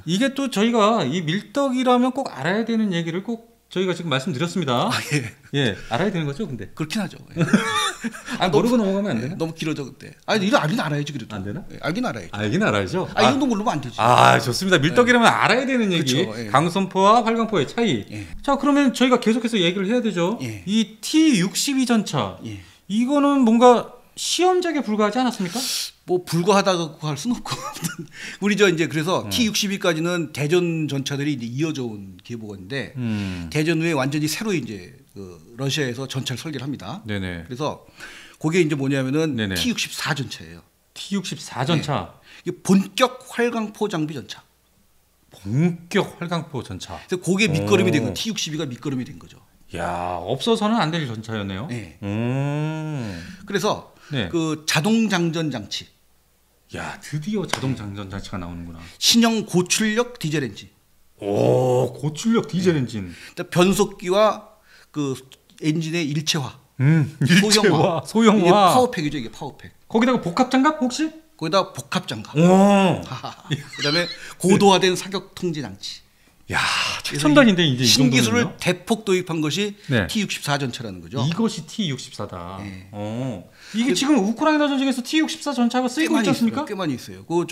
[SPEAKER 1] 이게 또 저희가 이 밀떡이라면 꼭 알아야 되는 얘기를 꼭 저희가 지금 말씀드렸습니다. 예, 알아야 되는 거죠, 근데.
[SPEAKER 2] 그렇긴 하죠.
[SPEAKER 1] 모르고 넘어가면 안 되나?
[SPEAKER 2] 너무 길어져 그때. 이거 알긴 알아야지 그래도.
[SPEAKER 1] 안 되나?
[SPEAKER 2] 알긴 알아야지.
[SPEAKER 1] 알긴 알아야죠.
[SPEAKER 2] 이 정도 모르면 안 되지.
[SPEAKER 1] 좋습니다. 밀떡이라면 알아야 되는 얘기.
[SPEAKER 2] 그렇죠.
[SPEAKER 1] 강선포와 활강포의 차이. 자, 그러면 저희가 계속해서 얘기를 해야 되죠. 이 T62 전차. 이거는 뭔가 시험작에 불과하지 않았습니까?
[SPEAKER 2] 뭐 불과하다고 할 수는 없고 우리 이제 그래서 T62까지는 대전 전차들이 이제 이어져 온 계보인데 대전 후에 완전히 새로 이제 그 러시아에서 전차를 설계를 합니다.
[SPEAKER 1] 네네.
[SPEAKER 2] 그래서 그게 이제 뭐냐면은 T64 전차예요.
[SPEAKER 1] T64 전차.
[SPEAKER 2] 이게 본격 활강포 장비 전차.
[SPEAKER 1] 본격 활강포 전차.
[SPEAKER 2] 그래서 그게 밑거름이 된 거. T62가 밑거름이 된 거죠.
[SPEAKER 1] 야, 없어서는 안 될 전차였네요.
[SPEAKER 2] 네. 그래서 그 자동 장전 장치.
[SPEAKER 1] 야, 드디어 자동 장전 장치가 나오는구나.
[SPEAKER 2] 신형 고출력 디젤 엔진.
[SPEAKER 1] 고출력 디젤 엔진.
[SPEAKER 2] 변속기와 그 엔진의 일체화.
[SPEAKER 1] 소형화.
[SPEAKER 2] 이게 파워팩이죠, 이게 파워팩.
[SPEAKER 1] 거기다가 복합 장갑 혹시?
[SPEAKER 2] 거기다 복합 장갑. 그다음에 고도화된 사격 통제 장치.
[SPEAKER 1] 야, 최첨단인데 이제
[SPEAKER 2] 신기술을
[SPEAKER 1] 이 정도면요?
[SPEAKER 2] 대폭 도입한 것이 T64 전차라는 거죠.
[SPEAKER 1] 이것이 T64다. 이게 지금 우크라이나 전쟁에서 T64 전차가 쓰이고 있지 않습니까?
[SPEAKER 2] 꽤 많이 있어요. 그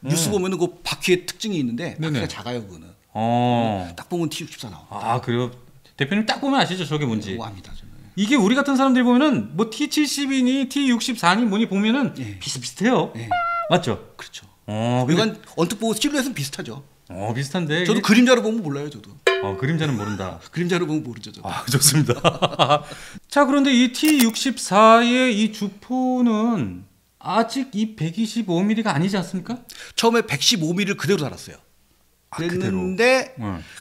[SPEAKER 2] 뉴스 보면은 그 바퀴에 특징이 있는데 바퀴가 작아요, 그거는. 딱 보면 T64 나와.
[SPEAKER 1] 그래요? 대표님 딱 보면 아시죠, 저게 뭔지?
[SPEAKER 2] 압니다, 저는.
[SPEAKER 1] 이게 우리 같은 사람들이 보면은 뭐 T70이니 T64니 뭐니 보면은 비슷비슷해요. 맞죠?
[SPEAKER 2] 그렇죠.
[SPEAKER 1] 이건
[SPEAKER 2] 언뜻 보고 실루엣은 비슷하죠.
[SPEAKER 1] 비슷한데.
[SPEAKER 2] 저도 그림자로 보면 몰라요, 저도.
[SPEAKER 1] 그림자는 모른다.
[SPEAKER 2] 그림자로 보면 모르죠, 저도.
[SPEAKER 1] 좋습니다. 자, 그런데 이 T64의 이 주포는 아직 이 125mm가 아니지 않습니까?
[SPEAKER 2] 처음에 115mm를 그대로 달았어요. 그랬는데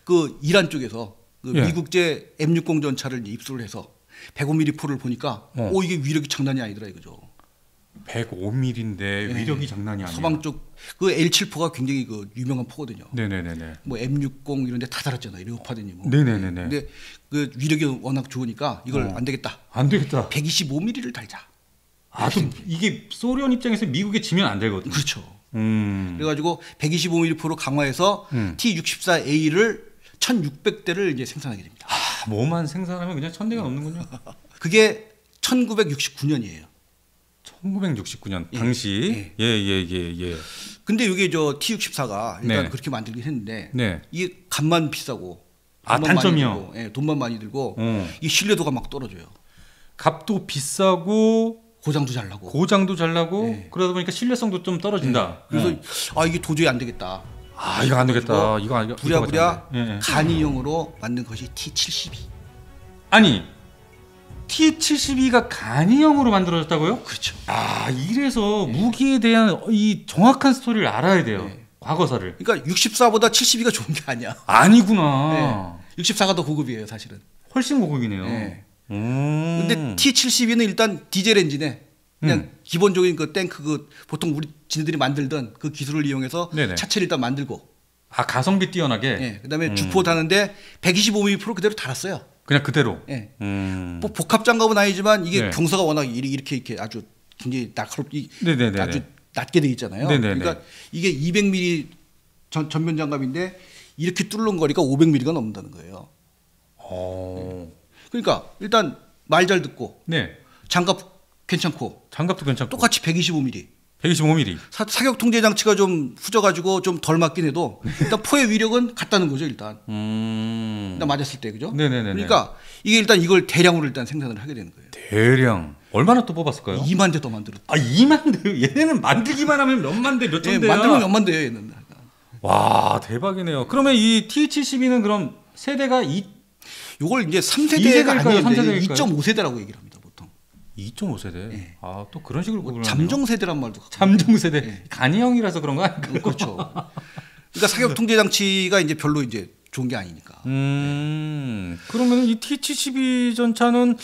[SPEAKER 2] 그 이란 쪽에서 그 미국제 M60 전차를 입수를 해서 105mm 포를 보니까 이게 위력이 장난이 아니더라 이거죠.
[SPEAKER 1] 105mm인데 위력이 장난이 아니에요.
[SPEAKER 2] 서방 쪽 그 L7포가 굉장히 그 유명한 포거든요.
[SPEAKER 1] 네네네네.
[SPEAKER 2] 뭐 M60 이런 데 다 달았잖아요. 레오파드니 뭐.
[SPEAKER 1] 네네네네.
[SPEAKER 2] 근데 그 위력이 워낙 좋으니까 이걸 안 되겠다. 125mm를 달자.
[SPEAKER 1] 또 이게 소련 입장에서 미국에 지면 안 되거든요.
[SPEAKER 2] 그렇죠. 그래가지고 125mm 포로 강화해서 T64A를 1,600대를 이제 생산하게 됩니다.
[SPEAKER 1] 뭐만 생산하면 그냥 1000대가 넘는군요.
[SPEAKER 2] 그게 1969년이에요.
[SPEAKER 1] 1969년 당시. 예.
[SPEAKER 2] 근데 이게 저 T64가 일단
[SPEAKER 1] 네.
[SPEAKER 2] 그렇게 만들긴 했는데
[SPEAKER 1] 네.
[SPEAKER 2] 이게 값만 비싸고
[SPEAKER 1] 단점이요.
[SPEAKER 2] 돈만 많이 들고 이 신뢰도가 막 떨어져요.
[SPEAKER 1] 값도 비싸고
[SPEAKER 2] 고장도 잘 나고 네.
[SPEAKER 1] 그러다 보니까 신뢰성도 좀 떨어진다.
[SPEAKER 2] 네. 그래서 이게 도저히 안 되겠다.
[SPEAKER 1] 이거 안 되겠다. 이거
[SPEAKER 2] 부랴부랴 간이용으로 만든 것이 T72.
[SPEAKER 1] 아니 T72가 간이형으로 만들어졌다고요?
[SPEAKER 2] 그렇죠.
[SPEAKER 1] 이래서 무기에 대한 이 정확한 스토리를 알아야 돼요. 과거사를.
[SPEAKER 2] 그러니까 64보다 72가 좋은 게 아니야.
[SPEAKER 1] 아니구나.
[SPEAKER 2] 64가 더 고급이에요, 사실은.
[SPEAKER 1] 훨씬 고급이네요.
[SPEAKER 2] 네. 근데 T72는 일단 디젤 엔진에 그냥 기본적인 그 탱크 보통 우리 지네들이 만들던 그 기술을 이용해서 차체를 일단 만들고.
[SPEAKER 1] 가성비 뛰어나게.
[SPEAKER 2] 네. 그다음에 주포 다는데 125mm 프로 그대로 달았어요.
[SPEAKER 1] 그냥 그대로.
[SPEAKER 2] 네. 뭐 복합 장갑은 아니지만 이게 경사가 워낙 이렇게 아주 굉장히 날카롭게 아주 낮게 돼 있잖아요. 그러니까 이게 200mm 전면 장갑인데 이렇게 뚫는 거리가 500mm가 넘는다는 거예요. 그러니까 일단 말 잘 듣고 장갑 괜찮고
[SPEAKER 1] 장갑도 괜찮고
[SPEAKER 2] 똑같이 125mm.
[SPEAKER 1] 125mm.
[SPEAKER 2] 사격 통제 장치가 좀 후져가지고 좀 덜 맞긴 해도 일단 포의 위력은 같다는 거죠 일단. 일단 맞았을 때 그죠? 그러니까 이게 일단 이걸 대량으로 일단 생산을 하게 되는 거예요.
[SPEAKER 1] 대량. 얼마나 또 뽑았을까요?
[SPEAKER 2] 2만 대 더 만들었다.
[SPEAKER 1] 2만 대. 얘네는 만들기만 하면 몇만 대, 몇천 대야.
[SPEAKER 2] 만들면 몇만 대예요 얘는.
[SPEAKER 1] 와 대박이네요. 그러면 이 T72는 그럼 세대가
[SPEAKER 2] 요걸 이제 3세대가 아니는데 2.5세대라고 얘기를 합니다 보통.
[SPEAKER 1] 2.5세대.
[SPEAKER 2] 네.
[SPEAKER 1] 또 그런 식으로 구분하네요.
[SPEAKER 2] 잠정세대란 말도.
[SPEAKER 1] 잠정세대. 간이형이라서 그런 거 아닐까요?
[SPEAKER 2] 그렇죠. 그러니까 사격 통제 장치가 이제 별로 이제 좋은 게 아니니까.
[SPEAKER 1] 그러면 이 T72 전차는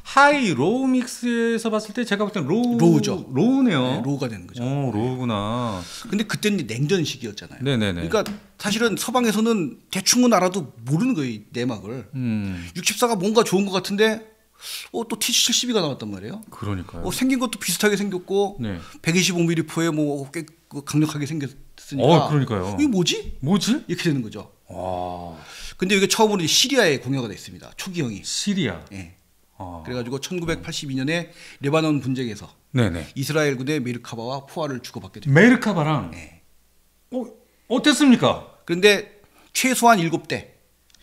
[SPEAKER 1] 하이 로우 믹스에서 봤을 때 제가 볼 때는
[SPEAKER 2] 로우죠.
[SPEAKER 1] 로우네요.
[SPEAKER 2] 네, 로우가 되는 거죠.
[SPEAKER 1] 로우구나.
[SPEAKER 2] 근데 그때는 냉전 시기였잖아요.
[SPEAKER 1] 네네네.
[SPEAKER 2] 그러니까 사실은 서방에서는 대충은 알아도 모르는 거예요, 내막을. 64가 뭔가 좋은 것 같은데 또 T72가 나왔단 말이에요.
[SPEAKER 1] 그러니까요.
[SPEAKER 2] 생긴 것도 비슷하게 생겼고 125mm 포에 뭐 꽤 강력하게 생겼으니까.
[SPEAKER 1] 그러니까요.
[SPEAKER 2] 이게 뭐지? 이렇게 되는 거죠. 근데 이게 처음으로 시리아에 공여가 됐습니다. 초기형이.
[SPEAKER 1] 시리아.
[SPEAKER 2] 네. 그래가지고 1982년에 레바논 분쟁에서 이스라엘 군대 메르카바와 포화를 주고받게 됩니다.
[SPEAKER 1] 메르카바랑. 네. 어땠습니까?
[SPEAKER 2] 그런데 최소한 7대.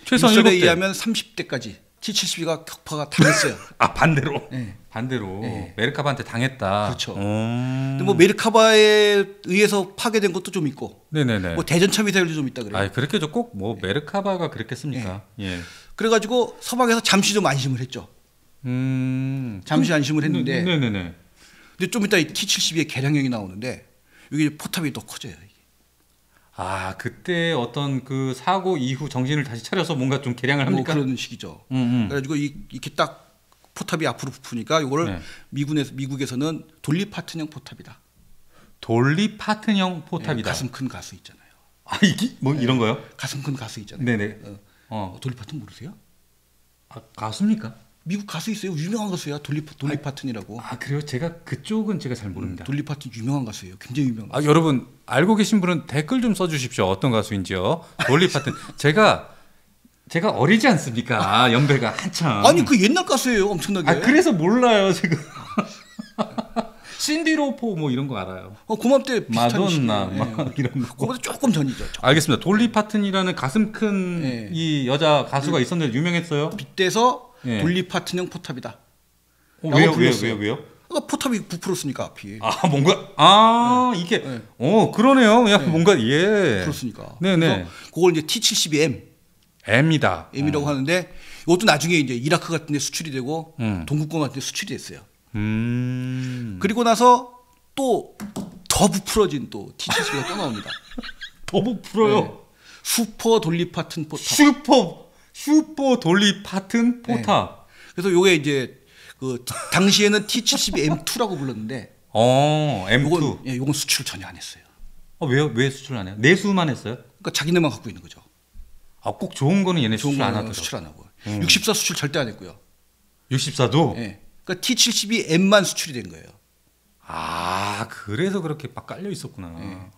[SPEAKER 1] 최소한 7대.
[SPEAKER 2] 의하면 30대까지 T72가 격파가 당했어요.
[SPEAKER 1] 반대로. 반대로. 메르카바한테 당했다.
[SPEAKER 2] 그렇죠. 근데 뭐 메르카바에 의해서 파괴된 것도 좀 있고. 뭐 대전차 미사일도 좀 있다 그래요.
[SPEAKER 1] 그렇게죠. 꼭 뭐 메르카바가 그랬겠습니까?
[SPEAKER 2] 그래가지고 서방에서 잠시 좀 안심을 했죠. 잠시 안심을 했는데. 근데 좀 이따 T72의 개량형이 나오는데 여기 포탑이 더 커져요. 이게.
[SPEAKER 1] 그때 어떤 그 사고 이후 정신을 다시 차려서 뭔가 좀 개량을 합니까?
[SPEAKER 2] 그런 식이죠. 그래가지고 이렇게 딱 포탑이 앞으로 부푸니까 이거를 미국에서는 돌리파튼형 포탑이다.
[SPEAKER 1] 돌리파튼형 포탑이다.
[SPEAKER 2] 가슴 큰 가스 있잖아요.
[SPEAKER 1] 이게 뭐 이런 거요?
[SPEAKER 2] 가슴 큰 가스 있잖아요. 돌리파튼 모르세요?
[SPEAKER 1] 가수입니까?
[SPEAKER 2] 미국 가수 있어요. 유명한 가수야. 돌리파튼이라고.
[SPEAKER 1] 그래요? 제가 그쪽은 제가 잘 모릅니다.
[SPEAKER 2] 돌리파튼 유명한 가수예요. 굉장히 유명한 가수.
[SPEAKER 1] 여러분 알고 계신 분은 댓글 좀 써주십시오. 어떤 가수인지요? 돌리파튼. 제가 어리지 않습니까? 연배가 한참.
[SPEAKER 2] 아니 그 옛날 가수예요. 엄청나게.
[SPEAKER 1] 그래서 몰라요 지금. 신디로포 뭐 이런 거 알아요.
[SPEAKER 2] 고맙대 비슷한
[SPEAKER 1] 마돈나 이런 거.
[SPEAKER 2] 그거보다 조금 전이죠.
[SPEAKER 1] 알겠습니다. 돌리파튼이라는 가슴 큰 이 여자 가수가 있었는데 유명했어요.
[SPEAKER 2] 빗대서 돌리파튼형 포탑이다.
[SPEAKER 1] 왜요?
[SPEAKER 2] 포탑이 부풀었으니까 앞이.
[SPEAKER 1] 뭔가 이게 그러네요. 뭔가
[SPEAKER 2] 그렇습니까.
[SPEAKER 1] 네네.
[SPEAKER 2] 그걸 이제 T72M.
[SPEAKER 1] M이다.
[SPEAKER 2] M이라고 하는데 이것도 나중에 이제 이라크 같은 데 수출이 되고 동국권 같은 데 수출이 됐어요. 그리고 나서 또 더 부풀어진 또 T72가 또 나옵니다.
[SPEAKER 1] 더 부풀어요.
[SPEAKER 2] 슈퍼 돌리파튼 포탑.
[SPEAKER 1] 슈퍼 돌리파튼 포탑.
[SPEAKER 2] 그래서 요게 이제 그 당시에는 T72M2라고 불렀는데
[SPEAKER 1] M2.
[SPEAKER 2] 요건 수출을 전혀 안 했어요.
[SPEAKER 1] 왜 수출 안 해요? 내수만 했어요?
[SPEAKER 2] 그러니까 자기네만 갖고 있는 거죠.
[SPEAKER 1] 꼭 좋은 거는 얘네
[SPEAKER 2] 좋은
[SPEAKER 1] 수출 안 하더라고요.
[SPEAKER 2] 수출 안 하고. 64 수출 절대 안 했고요.
[SPEAKER 1] 64도?
[SPEAKER 2] 그러니까 T72M만 수출이 된 거예요.
[SPEAKER 1] 그래서 그렇게 막 깔려 있었구나.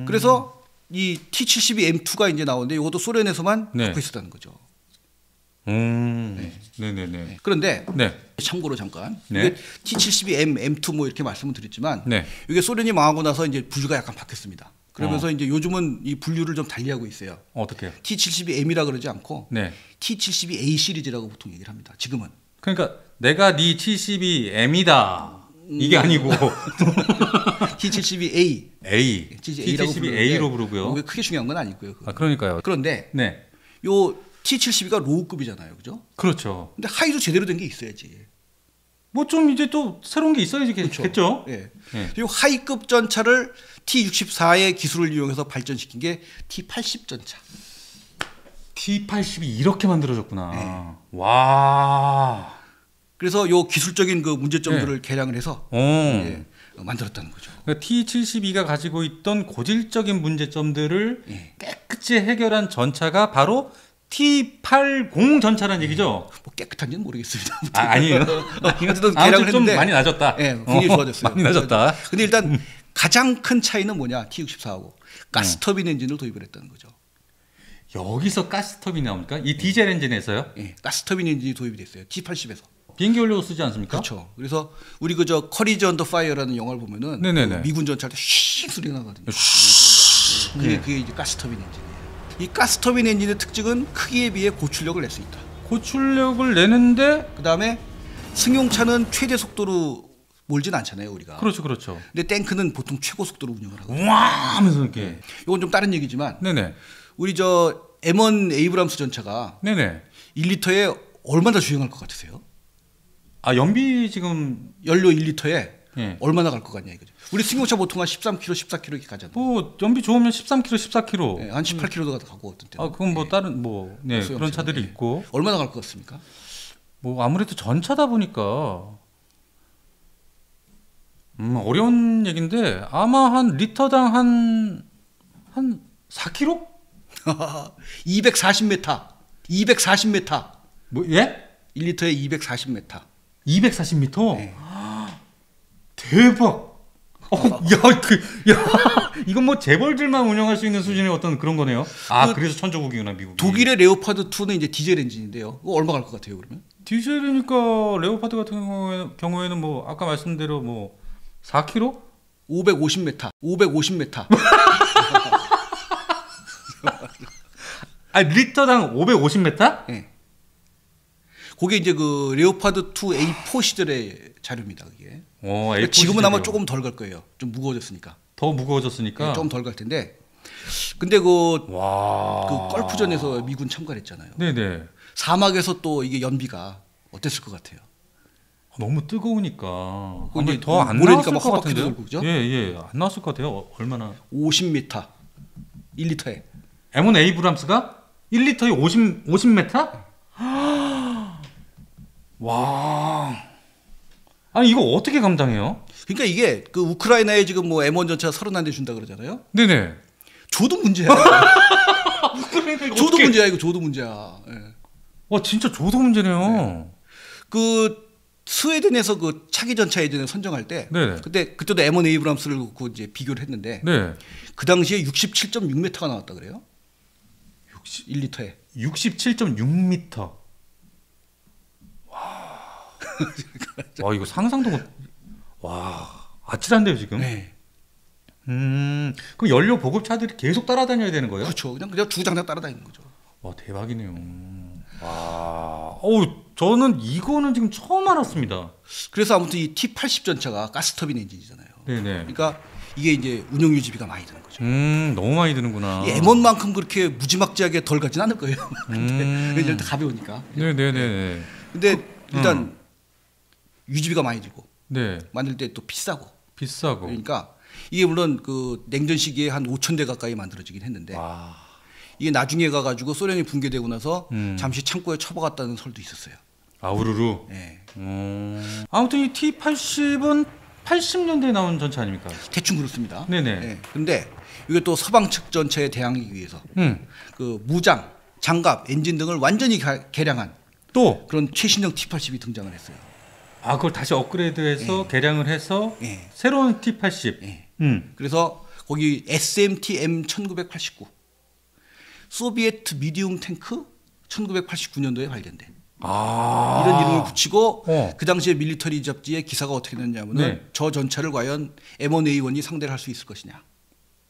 [SPEAKER 2] 그래서 이 T72M2가 이제 나오는데 이것도 소련에서만 갖고 있었다는 거죠.
[SPEAKER 1] 네네네.
[SPEAKER 2] 그런데
[SPEAKER 1] 네.
[SPEAKER 2] 참고로 잠깐
[SPEAKER 1] 네.
[SPEAKER 2] T72M, M2 뭐 이렇게 말씀을 드렸지만
[SPEAKER 1] 네.
[SPEAKER 2] 이게 소련이 망하고 나서 이제 분류가 약간 바뀌었습니다. 그러면서 이제 요즘은 이 분류를 좀 달리하고 있어요.
[SPEAKER 1] 어떻게요?
[SPEAKER 2] T72M이라 그러지 않고
[SPEAKER 1] 네.
[SPEAKER 2] T72A 시리즈라고 보통 얘기를 합니다. 지금은.
[SPEAKER 1] 그러니까 내가 네 T72M이다. 이게 아니고
[SPEAKER 2] T72A,
[SPEAKER 1] T72A로 부르고요.
[SPEAKER 2] 이게 크게 중요한 건 아니고요.
[SPEAKER 1] 아, 그러니까요.
[SPEAKER 2] 그런데
[SPEAKER 1] 네.
[SPEAKER 2] 요 T72가 로우급이잖아요, 그죠?
[SPEAKER 1] 그렇죠.
[SPEAKER 2] 근데 하이도 제대로 된 게 있어야지.
[SPEAKER 1] 뭐 좀 이제 또 새로운 게 있어야겠죠.
[SPEAKER 2] 예.
[SPEAKER 1] 네.
[SPEAKER 2] 그리고 하이급 전차를 T64의 기술을 이용해서 발전시킨 게 T80 전차.
[SPEAKER 1] T80이 이렇게 만들어졌구나.
[SPEAKER 2] 네.
[SPEAKER 1] 와.
[SPEAKER 2] 그래서 요 기술적인 그 문제점들을 개량을 해서 만들었다는 거죠.
[SPEAKER 1] 그러니까 T72가 가지고 있던 고질적인 문제점들을 깨끗이 해결한 전차가 바로 T80 전차라는 얘기죠.
[SPEAKER 2] 뭐 깨끗한지는 모르겠습니다.
[SPEAKER 1] 아니에요.
[SPEAKER 2] 개량을
[SPEAKER 1] 좀
[SPEAKER 2] 했는데
[SPEAKER 1] 많이 낮았다.
[SPEAKER 2] 예, 굉장히 좋아졌어요.
[SPEAKER 1] 많이 낮았다.
[SPEAKER 2] 근데 일단 가장 큰 차이는 뭐냐? T64하고 가스터빈 엔진을 도입을 했다는 거죠.
[SPEAKER 1] 여기서 가스터빈이 나옵니까? 이 디젤 엔진에서요?
[SPEAKER 2] 예, 가스터빈 엔진이 도입이 됐어요. T80에서.
[SPEAKER 1] 비행기 연료 쓰지 않습니까?
[SPEAKER 2] 그렇죠. 그래서 우리 그저 커리지 언더 파이어라는 영화를 보면은 그 미군 전차할 때 휘 소리가 나거든요. 그게 이제 가스터빈 엔진이에요. 이 가스터빈 엔진의 특징은 크기에 비해 고출력을 낼 수 있다.
[SPEAKER 1] 고출력을 내는데
[SPEAKER 2] 그다음에 승용차는 최대 속도로 몰진 않잖아요, 우리가.
[SPEAKER 1] 그렇죠.
[SPEAKER 2] 근데 탱크는 보통 최고 속도로 운영을 하거든요.
[SPEAKER 1] 와 하면서 이렇게.
[SPEAKER 2] 이건 좀 다른 얘기지만
[SPEAKER 1] 네네.
[SPEAKER 2] 우리 저 M1 에이브람스 전차가
[SPEAKER 1] 네네.
[SPEAKER 2] 1리터에 얼마나 주행할 것 같으세요?
[SPEAKER 1] 아 연비 지금
[SPEAKER 2] 연료 1리터에
[SPEAKER 1] 예.
[SPEAKER 2] 얼마나 갈 것 같냐 이거죠. 우리 승용차 보통 한 13km, 14km 이렇게 가잖아요.
[SPEAKER 1] 뭐 연비 좋으면 13km, 14km.
[SPEAKER 2] 네, 한 18km도 가고 어떤 때.
[SPEAKER 1] 아 그건 뭐 다른 뭐 그런 차들이 있고.
[SPEAKER 2] 얼마나 갈 것 같습니까?
[SPEAKER 1] 뭐 아무래도 전차다 보니까 어려운 얘기인데 아마 한 리터당 한 4km?
[SPEAKER 2] 240m. 240m.
[SPEAKER 1] 뭐 예?
[SPEAKER 2] 1리터에 240m.
[SPEAKER 1] 240m?
[SPEAKER 2] 네.
[SPEAKER 1] 대박. 이건 뭐 재벌들만 운영할 수 있는 수준의 어떤 그런 거네요. 그래서 천조국이구나 미국이.
[SPEAKER 2] 독일의 레오파드 2는 이제 디젤 엔진인데요. 그거 얼마 갈 것 같아요, 그러면?
[SPEAKER 1] 디젤이니까 레오파드 같은 경우에는 뭐 아까 말씀대로 뭐 4km?
[SPEAKER 2] 550m. 550m.
[SPEAKER 1] 리터당 550m?
[SPEAKER 2] 네. 그게 이제 그 레오파드 2 A4 시절의 자료입니다, 그게.
[SPEAKER 1] A4
[SPEAKER 2] 지금은
[SPEAKER 1] 시절이요.
[SPEAKER 2] 아마 조금 덜 갈 거예요. 좀 무거워졌으니까.
[SPEAKER 1] 더 무거워졌으니까.
[SPEAKER 2] 네, 좀 덜 갈 텐데. 근데 그 걸프전에서 미군 참가를 했잖아요.
[SPEAKER 1] 네네.
[SPEAKER 2] 사막에서 또 이게 연비가 어땠을 것 같아요?
[SPEAKER 1] 너무 뜨거우니까.
[SPEAKER 2] 이제
[SPEAKER 1] 더 안
[SPEAKER 2] 모래니까
[SPEAKER 1] 나왔을
[SPEAKER 2] 막
[SPEAKER 1] 것
[SPEAKER 2] 헛바퀴도
[SPEAKER 1] 같은데요?
[SPEAKER 2] 돌고, 그죠?
[SPEAKER 1] 예. 안 나왔을 것 같아요. 얼마나?
[SPEAKER 2] 50m. 1리터에.
[SPEAKER 1] M1 에이브람스가 1리터에 50m? 와. 아니 이거 어떻게 감당해요?
[SPEAKER 2] 그러니까 이게 그 우크라이나에 지금 뭐 M1 전차 31대 준다 그러잖아요.
[SPEAKER 1] 네네.
[SPEAKER 2] 줘도 문제야. 줘도 문제야 이거 줘도 문제야. 예.
[SPEAKER 1] 와 진짜 줘도 문제네요.
[SPEAKER 2] 네. 그 스웨덴에서 그 차기 전차 예전에 선정할 때,
[SPEAKER 1] 네네.
[SPEAKER 2] 그때도 M1 에이브람스를 놓고 이제 비교를 했는데,
[SPEAKER 1] 네.
[SPEAKER 2] 그 당시에 67.6m가 나왔다 그래요. 1리터에.
[SPEAKER 1] 67.6m. 와 이거 상상도 못. 와 아찔한데요 지금.
[SPEAKER 2] 네.
[SPEAKER 1] 그럼 연료 보급차들이 계속 따라다녀야 되는 거예요?
[SPEAKER 2] 그렇죠. 그냥 주장장 따라다니는 거죠.
[SPEAKER 1] 와 대박이네요. 와, 저는 이거는 지금 처음 알았습니다.
[SPEAKER 2] 그래서 아무튼 이 T80 전차가 가스터빈 엔진이잖아요.
[SPEAKER 1] 네네.
[SPEAKER 2] 그러니까 이게 이제 운영 유지비가 많이 드는 거죠.
[SPEAKER 1] 너무 많이 드는구나.
[SPEAKER 2] 이 M1만큼 그렇게 무지막지하게 덜 가진 않을 거예요. 근데 일단 가벼우니까.
[SPEAKER 1] 네네네.
[SPEAKER 2] 근데 일단 유지비가 많이 들고,
[SPEAKER 1] 네.
[SPEAKER 2] 만들 때 또 비싸고.
[SPEAKER 1] 그러니까
[SPEAKER 2] 이게 물론 그 냉전 시기에 한 5,000대 가까이 만들어지긴 했는데,
[SPEAKER 1] 와.
[SPEAKER 2] 이게 나중에 가가지고 소련이 붕괴되고 나서 잠시 창고에 처박았다는 설도 있었어요.
[SPEAKER 1] 우르르.
[SPEAKER 2] 네.
[SPEAKER 1] 아무튼 이 T80은 80년대에 나온 전차 아닙니까?
[SPEAKER 2] 대충 그렇습니다.
[SPEAKER 1] 네네.
[SPEAKER 2] 네. 근데 이게 또 서방 측 전차에 대항하기 위해서 그 무장, 장갑, 엔진 등을 완전히 개량한
[SPEAKER 1] 또
[SPEAKER 2] 그런 최신형 T80이 등장을 했어요.
[SPEAKER 1] 그걸 다시 업그레이드해서 개량을 해서 새로운 T80.
[SPEAKER 2] 그래서 거기 SMT M1989 소비에트 미디움 탱크 1989년도에 발견돼. 이런 이름을 붙이고 그 당시에 밀리터리 잡지의 기사가 어떻게 됐냐면은 저 전차를 과연 M1A1이 상대를 할 수 있을 것이냐.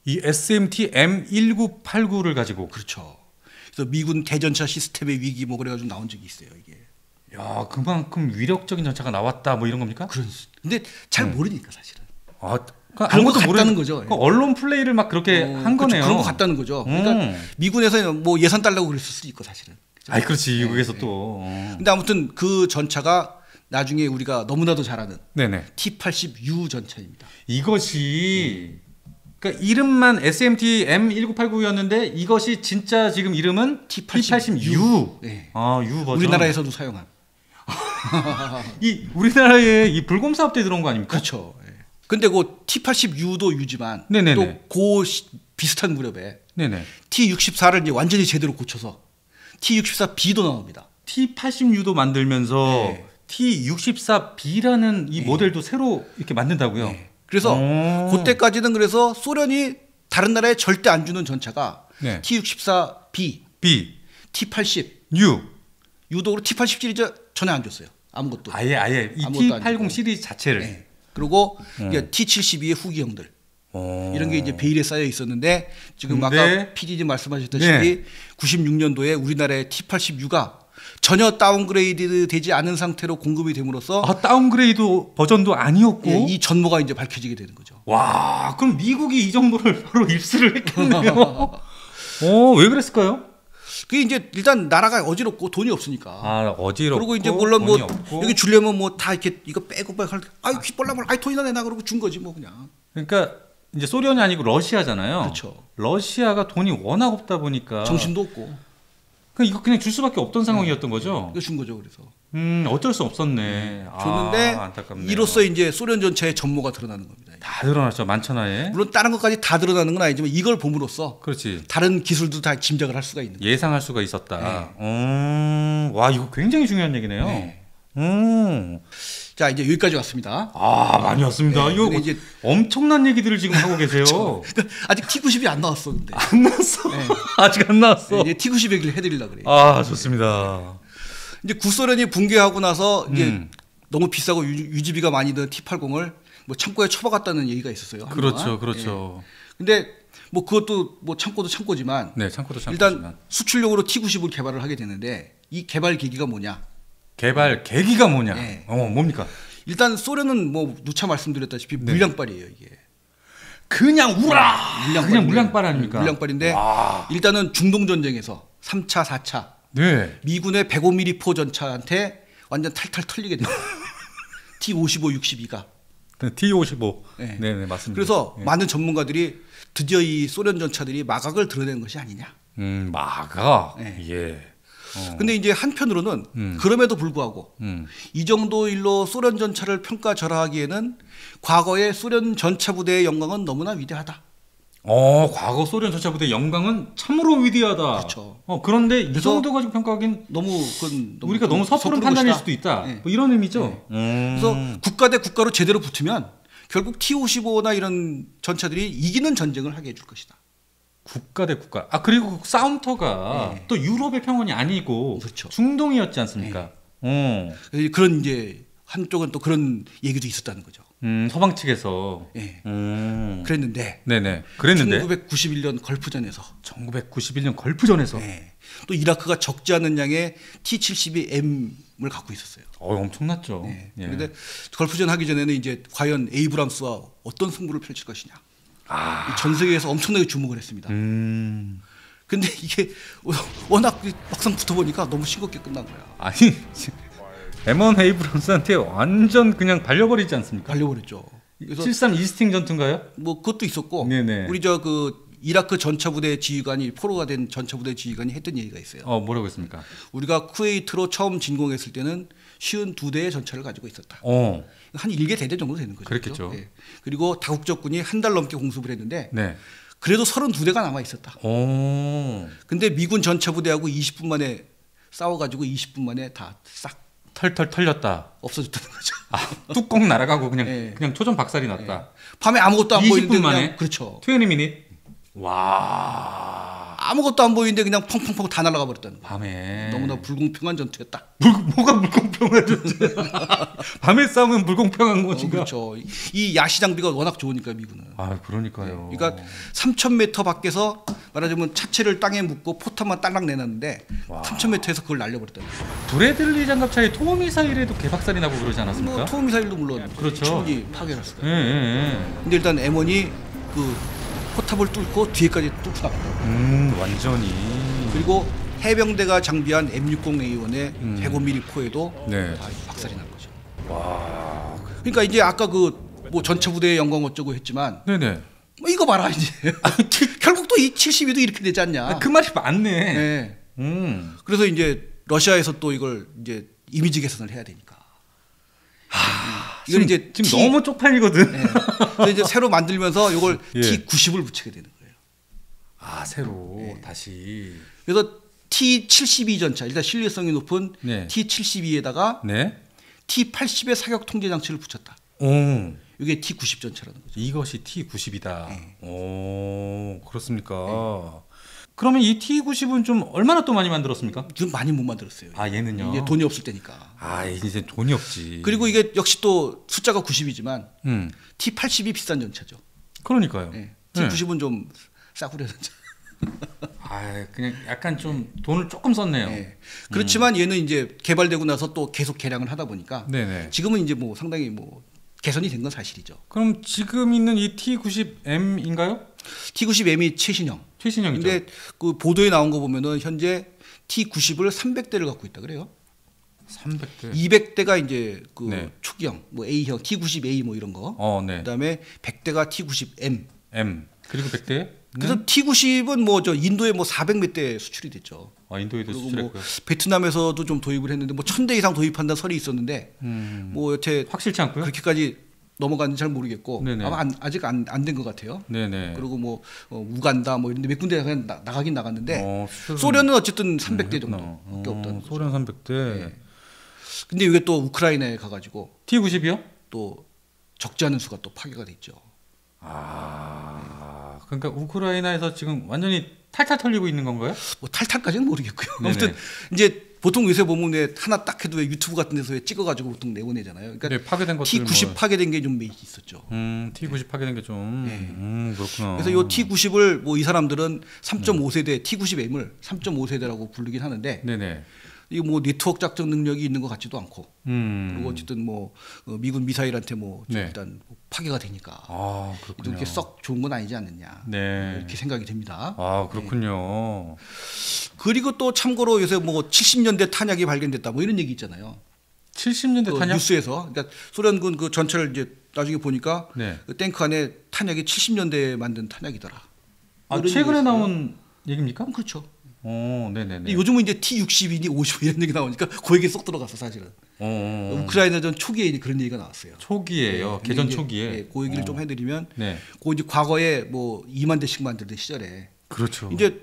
[SPEAKER 1] 이 SMT M1989를 가지고.
[SPEAKER 2] 그렇죠. 그래서 미군 대전차 시스템의 위기 뭐 그래가지고 나온 적이 있어요 이게.
[SPEAKER 1] 야, 그만큼 위력적인 전차가 나왔다 뭐 이런 겁니까?
[SPEAKER 2] 근데 잘 모르니까 사실은.
[SPEAKER 1] 그런 것도
[SPEAKER 2] 같다는 거죠.
[SPEAKER 1] 그러니까 언론 플레이를 막 그렇게 한
[SPEAKER 2] 그렇죠.
[SPEAKER 1] 거네요.
[SPEAKER 2] 그런 거 같다는 거죠. 그러니까 미군에서 뭐 예산 달라고 그랬을 수도 있고 사실은.
[SPEAKER 1] 그렇지. 미국에서 또.
[SPEAKER 2] 근데 아무튼 그 전차가 나중에 우리가 너무나도 잘 아는
[SPEAKER 1] 네네.
[SPEAKER 2] T-80U 전차입니다.
[SPEAKER 1] 이것이 그러니까 이름만 SMT M1989였는데 이것이 진짜 지금 이름은 T-80U.
[SPEAKER 2] 네.
[SPEAKER 1] U 버전.
[SPEAKER 2] 우리나라에서도 사용한.
[SPEAKER 1] 이 우리나라에 이 불곰 사업 때 들어온 거 아닙니까?
[SPEAKER 2] 그렇죠. 근데 그 T-80U도 U지만
[SPEAKER 1] 네네네.
[SPEAKER 2] 또 비슷한 무렵에
[SPEAKER 1] 네네.
[SPEAKER 2] T-64를 이제 완전히 제대로 고쳐서 T-64B도 나옵니다.
[SPEAKER 1] T-80U도 만들면서 T-64B라는 이 모델도 새로 이렇게 만든다고요?
[SPEAKER 2] 네. 그래서 그때까지는 그래서 소련이 다른 나라에 절대 안 주는 전차가 T-64B, T-80, U도 그렇고 T-80 시리즈 전혀 안 줬어요. 아무것도.
[SPEAKER 1] 아예 이 T-80 시리즈 자체를.
[SPEAKER 2] 그리고 T-72의 후기형들. 이런 게 이제 베일에 쌓여 있었는데 지금 아까 PD님 말씀하셨다시피 96년도에 우리나라의 T-80U가 전혀 다운그레이드 되지 않은 상태로 공급이 됨으로써
[SPEAKER 1] 다운그레이드 버전도 아니었고
[SPEAKER 2] 이 전모가 이제 밝혀지게 되는 거죠.
[SPEAKER 1] 와, 그럼 미국이 이 정보를 바로 입수를 했겠네요. 왜 그랬을까요?
[SPEAKER 2] 그게 이제 일단 나라가 어지럽고 돈이 없으니까.
[SPEAKER 1] 어지럽고.
[SPEAKER 2] 그리고 이제 물론 뭐
[SPEAKER 1] 없고.
[SPEAKER 2] 여기 주려면 뭐 다 이렇게 이거 빼고 할 때 귓볼라면 돈이나 내놔 그러고 준 거지 뭐 그냥.
[SPEAKER 1] 그러니까 이제 소련이 아니고 러시아잖아요.
[SPEAKER 2] 그렇죠.
[SPEAKER 1] 러시아가 돈이 워낙 없다 보니까
[SPEAKER 2] 정신도 없고.
[SPEAKER 1] 이거 그냥 줄 수밖에 없던 상황이었던 거죠.
[SPEAKER 2] 이거 준 거죠, 그래서.
[SPEAKER 1] 어쩔 수 없었네.
[SPEAKER 2] 줬는데
[SPEAKER 1] 안타깝네요.
[SPEAKER 2] 이로써 이제 소련 전차의 전모가 드러나는 겁니다.
[SPEAKER 1] 다 드러났죠, 만천하에.
[SPEAKER 2] 물론 다른 것까지 다 드러나는 건 아니지만 이걸 봄으로써
[SPEAKER 1] 그렇지.
[SPEAKER 2] 다른 기술도 다 짐작을 할 수가 있는 거예요.
[SPEAKER 1] 예상할 수가 있었다. 와, 이거 굉장히 중요한 얘기네요.
[SPEAKER 2] 자, 이제 여기까지 왔습니다.
[SPEAKER 1] 많이 왔습니다. 이거
[SPEAKER 2] 이제
[SPEAKER 1] 엄청난 얘기들을 지금 하고 계세요.
[SPEAKER 2] 그러니까 아직 T-90이 안 나왔어, 근데.
[SPEAKER 1] 안 나왔어. 아직 안 나왔어.
[SPEAKER 2] 이제 T-90 얘기를 해드리려고 그래요.
[SPEAKER 1] 좋습니다.
[SPEAKER 2] 이제 구소련이 붕괴하고 나서 이제 너무 비싸고 유지비가 많이 든 T-80을 뭐 창고에 처박았다는 얘기가 있었어요.
[SPEAKER 1] 그렇죠.
[SPEAKER 2] 근데 뭐 그것도 뭐 창고도 창고지만
[SPEAKER 1] 창고도 창고지만
[SPEAKER 2] 일단 수출용으로 T-90을 개발을 하게 되는데 이 개발 계기가 뭐냐?
[SPEAKER 1] 개발 계기가 뭐냐? 뭡니까?
[SPEAKER 2] 일단 소련은 뭐 누차 말씀드렸다시피 물량빨이에요, 이게.
[SPEAKER 1] 그냥 물량빨 아닙니까?
[SPEAKER 2] 물량빨인데 일단은 중동 전쟁에서 3차, 4차 미군의 105mm 포 전차한테 완전 탈탈 털리게 돼요. T-55, 62가.
[SPEAKER 1] T-55. 네, 맞습니다.
[SPEAKER 2] 그래서 많은 전문가들이 드디어 이 소련 전차들이 마각을 드러낸 것이 아니냐.
[SPEAKER 1] 마각.
[SPEAKER 2] 근데 이제 한편으로는 그럼에도 불구하고 이 정도 일로 소련 전차를 평가절하하기에는 과거의 소련 전차 부대의 영광은 너무나 위대하다.
[SPEAKER 1] 과거 소련 전차 부대의 영광은 참으로 위대하다.
[SPEAKER 2] 그렇죠.
[SPEAKER 1] 그런데 이 정도 가지고 평가하기는 우리가 너무 섣부른 판단일 수도 있다. 뭐 이런 의미죠.
[SPEAKER 2] 그래서 국가 대 국가로 제대로 붙으면 결국 T-55나 이런 전차들이 이기는 전쟁을 하게 해줄 것이다.
[SPEAKER 1] 국가 대 국가. 그리고 싸움터가 또 유럽의 평원이 아니고 중동이었지 않습니까?
[SPEAKER 2] 그런 이제 한쪽은 또 그런 얘기도 있었다는 거죠.
[SPEAKER 1] 서방 측에서.
[SPEAKER 2] 그랬는데.
[SPEAKER 1] 그랬는데.
[SPEAKER 2] 1991년 걸프전에서.
[SPEAKER 1] 1991년 걸프전에서.
[SPEAKER 2] 또 이라크가 적지 않은 양의 T-72M을 갖고 있었어요.
[SPEAKER 1] 엄청났죠.
[SPEAKER 2] 그런데 걸프전 하기 전에는 이제 과연 에이브람스와 어떤 승부를 펼칠 것이냐. 전 세계에서 엄청나게 주목을 했습니다. 근데 이게 워낙 막상 붙어보니까 너무 싱겁게 끝난 거야.
[SPEAKER 1] 아니 M1 에이브람스한테 완전 그냥 발려버리지 않습니까?
[SPEAKER 2] 발려버렸죠. 그래서
[SPEAKER 1] 73 이스팅 전투인가요?
[SPEAKER 2] 뭐 그것도 있었고
[SPEAKER 1] 네네.
[SPEAKER 2] 우리 그 이라크 전차부대 지휘관이 포로가 된 전차부대 지휘관이 했던 얘기가 있어요.
[SPEAKER 1] 뭐라고 했습니까?
[SPEAKER 2] 우리가 쿠웨이트로 처음 진공했을 때는 52대의 전차를 가지고 있었다. 한 1개 대대 정도 되는 거죠.
[SPEAKER 1] 그렇겠죠.
[SPEAKER 2] 그리고 다국적군이 한 달 넘게 공습을 했는데 그래도 32대가 남아 있었다. 근데 미군 전차부대하고 20분 만에 싸워가지고 20분 만에 다 싹
[SPEAKER 1] 털털 털렸다.
[SPEAKER 2] 없어졌다는 거죠.
[SPEAKER 1] 뚜껑 날아가고 그냥 초전 박살이 났다.
[SPEAKER 2] 밤에 아무것도 안
[SPEAKER 1] 20분
[SPEAKER 2] 보이는데
[SPEAKER 1] 만에.
[SPEAKER 2] 그냥 그렇죠.
[SPEAKER 1] 20 미닛. 와.
[SPEAKER 2] 아무것도 안 보이는데 그냥 펑펑펑 다 날아가 버렸다는 거예요.
[SPEAKER 1] 밤에
[SPEAKER 2] 너무나 불공평한 전투였다.
[SPEAKER 1] 뭐가 불공평한 전투야? 밤에 싸우면 불공평한 것인가?
[SPEAKER 2] 그렇죠. 이 야시 장비가 워낙 좋으니까 미군은.
[SPEAKER 1] 아 그러니까요.
[SPEAKER 2] 그러니까 3,000m 밖에서 말하자면 차체를 땅에 묻고 포탄만 딸랑 내놨는데 3,000m에서 그걸 날려버렸다는 거예요.
[SPEAKER 1] 브래들리 장갑차의 토어 미사일에도 개박살이 나고 그러지 않았습니까?
[SPEAKER 2] 뭐 토어 미사일도 물론
[SPEAKER 1] 그렇죠.
[SPEAKER 2] 충분히 파괴했을 거예요.
[SPEAKER 1] 예.
[SPEAKER 2] 근데 일단 M1이 그 포탑을 뚫고 뒤에까지 뚫고 나갔다.
[SPEAKER 1] 완전히.
[SPEAKER 2] 그리고 해병대가 장비한 M60A1의 105mm 포에도 다 박살이 난 거죠.
[SPEAKER 1] 와.
[SPEAKER 2] 그러니까 이제 아까 그 뭐 전체 부대의 영광 어쩌고 했지만,
[SPEAKER 1] 네네.
[SPEAKER 2] 뭐 이거 봐라 이제 결국 또 이 72도 이렇게 되지 않냐.
[SPEAKER 1] 그 말이 맞네.
[SPEAKER 2] 네. 그래서 이제 러시아에서 또 이걸 이제 이미지 개선을 해야 되니까. 이건 이제
[SPEAKER 1] 지금 너무 쪽팔리거든.
[SPEAKER 2] 네. 그래서 이제 새로 만들면서 이걸
[SPEAKER 1] 예.
[SPEAKER 2] T90을 붙이게 되는 거예요.
[SPEAKER 1] 아 새로 다시.
[SPEAKER 2] 그래서 T72 전차 일단 신뢰성이 높은
[SPEAKER 1] 네.
[SPEAKER 2] T72에다가
[SPEAKER 1] 네.
[SPEAKER 2] T80의 사격 통제 장치를 붙였다.
[SPEAKER 1] 오.
[SPEAKER 2] 이게 T90 전차라는 거죠.
[SPEAKER 1] 이것이 T90이다. 오 그렇습니까? 그러면 이 T90은 좀 얼마나 또 많이 만들었습니까?
[SPEAKER 2] 좀 많이 못 만들었어요.
[SPEAKER 1] 아 얘는요?
[SPEAKER 2] 이게 돈이 없을 때니까.
[SPEAKER 1] 아 이제 돈이 없지.
[SPEAKER 2] 그리고 이게 역시 또 숫자가 90이지만 T80이 비싼 전차죠.
[SPEAKER 1] 그러니까요.
[SPEAKER 2] 네. T90은 좀 싸구려 전차.
[SPEAKER 1] 아 그냥 약간 좀 돈을 조금 썼네요.
[SPEAKER 2] 네. 그렇지만 얘는 이제 개발되고 나서 또 계속 개량을 하다 보니까
[SPEAKER 1] 네네.
[SPEAKER 2] 지금은 이제 뭐 상당히 뭐 개선이 된 건 사실이죠.
[SPEAKER 1] 그럼 지금 있는 이 T90M인가요?
[SPEAKER 2] T90M이 최신형.
[SPEAKER 1] 최신형이죠.
[SPEAKER 2] 근데 그 보도에 나온 거 보면은 현재 T90을 300대를 갖고 있다 그래요.
[SPEAKER 1] 300대.
[SPEAKER 2] 200대가 이제 그
[SPEAKER 1] 네.
[SPEAKER 2] 초기형, 뭐 A형, T90A 뭐 이런 거.
[SPEAKER 1] 네.
[SPEAKER 2] 그다음에 100대가 T90M.
[SPEAKER 1] M. 그리고 100대?
[SPEAKER 2] 그래서 T90은 뭐 저 인도에 뭐 400몇 대 수출이 됐죠.
[SPEAKER 1] 아 인도에도
[SPEAKER 2] 그리고
[SPEAKER 1] 수출했고요.
[SPEAKER 2] 뭐 베트남에서도 좀 도입을 했는데 뭐 1,000대 이상 도입한다는 설이 있었는데 뭐 여태
[SPEAKER 1] 확실치 않고요.
[SPEAKER 2] 그렇게까지 넘어갔는지 잘 모르겠고
[SPEAKER 1] 네네.
[SPEAKER 2] 아마 아직 안 된 것 같아요.
[SPEAKER 1] 네네.
[SPEAKER 2] 그리고 뭐 우간다 뭐 이런데 몇 군데 그냥 나가긴 나갔는데
[SPEAKER 1] 수출은
[SPEAKER 2] 소련은 어쨌든 300대 정도밖에 없다는 거죠.
[SPEAKER 1] 소련 300대.
[SPEAKER 2] 네. 근데 이게 또 우크라이나에 가가지고
[SPEAKER 1] T90이요?
[SPEAKER 2] 또 적지 않은 수가 또 파괴가 됐죠.
[SPEAKER 1] 아 그러니까 우크라이나에서 지금 완전히 탈탈 털리고 있는 건가요?
[SPEAKER 2] 뭐 탈탈까지는 모르겠고요.
[SPEAKER 1] 네네.
[SPEAKER 2] 아무튼 이제 보통 요새 보면 왜 하나 딱 해도 왜 유튜브 같은 데서 왜 찍어가지고 보통 내보내잖아요. 그러니까
[SPEAKER 1] 네, 파괴된 것들
[SPEAKER 2] T90 파괴된 게 좀 있었죠.
[SPEAKER 1] T90 파괴된 게 좀. 그렇구나.
[SPEAKER 2] 그래서 이 T90을 뭐 이 사람들은 3.5세대 T90M을 3.5세대라고 부르긴 하는데
[SPEAKER 1] 네네.
[SPEAKER 2] 이게 뭐 네트워크 작전 능력이 있는 것 같지도 않고 그리고 어쨌든 뭐 미군 미사일한테 뭐
[SPEAKER 1] 네.
[SPEAKER 2] 일단 파괴가 되니까
[SPEAKER 1] 아 그렇군요.
[SPEAKER 2] 이렇게 썩 좋은 건 아니지 않느냐
[SPEAKER 1] 네.
[SPEAKER 2] 이렇게 생각이 됩니다.
[SPEAKER 1] 아 그렇군요.
[SPEAKER 2] 그리고 또 참고로 요새 뭐 70년대 탄약이 발견됐다 뭐 이런 얘기 있잖아요.
[SPEAKER 1] 70년대
[SPEAKER 2] 그
[SPEAKER 1] 탄약?
[SPEAKER 2] 뉴스에서 그러니까 소련군 그 전차를 이제 나중에 보니까
[SPEAKER 1] 네.
[SPEAKER 2] 그 탱크 안에 탄약이 70년대에 만든 탄약이더라.
[SPEAKER 1] 아
[SPEAKER 2] 이런
[SPEAKER 1] 최근에
[SPEAKER 2] 얘기가
[SPEAKER 1] 나온 얘기입니까?
[SPEAKER 2] 그렇죠.
[SPEAKER 1] 네네네.
[SPEAKER 2] 근데 요즘은 이제 T60이니 50 이런 얘기 나오니까 그 얘기 쏙 들어갔어 사실은. 우크라이나전 초기에 이제 그런 얘기가 나왔어요.
[SPEAKER 1] 초기에요.
[SPEAKER 2] 네,
[SPEAKER 1] 개전
[SPEAKER 2] 이제,
[SPEAKER 1] 초기에.
[SPEAKER 2] 네, 그 얘기를 좀 해드리면,
[SPEAKER 1] 네.
[SPEAKER 2] 그 이제 과거에 뭐 2만 대씩 만들던 시절에
[SPEAKER 1] 그렇죠.
[SPEAKER 2] 이제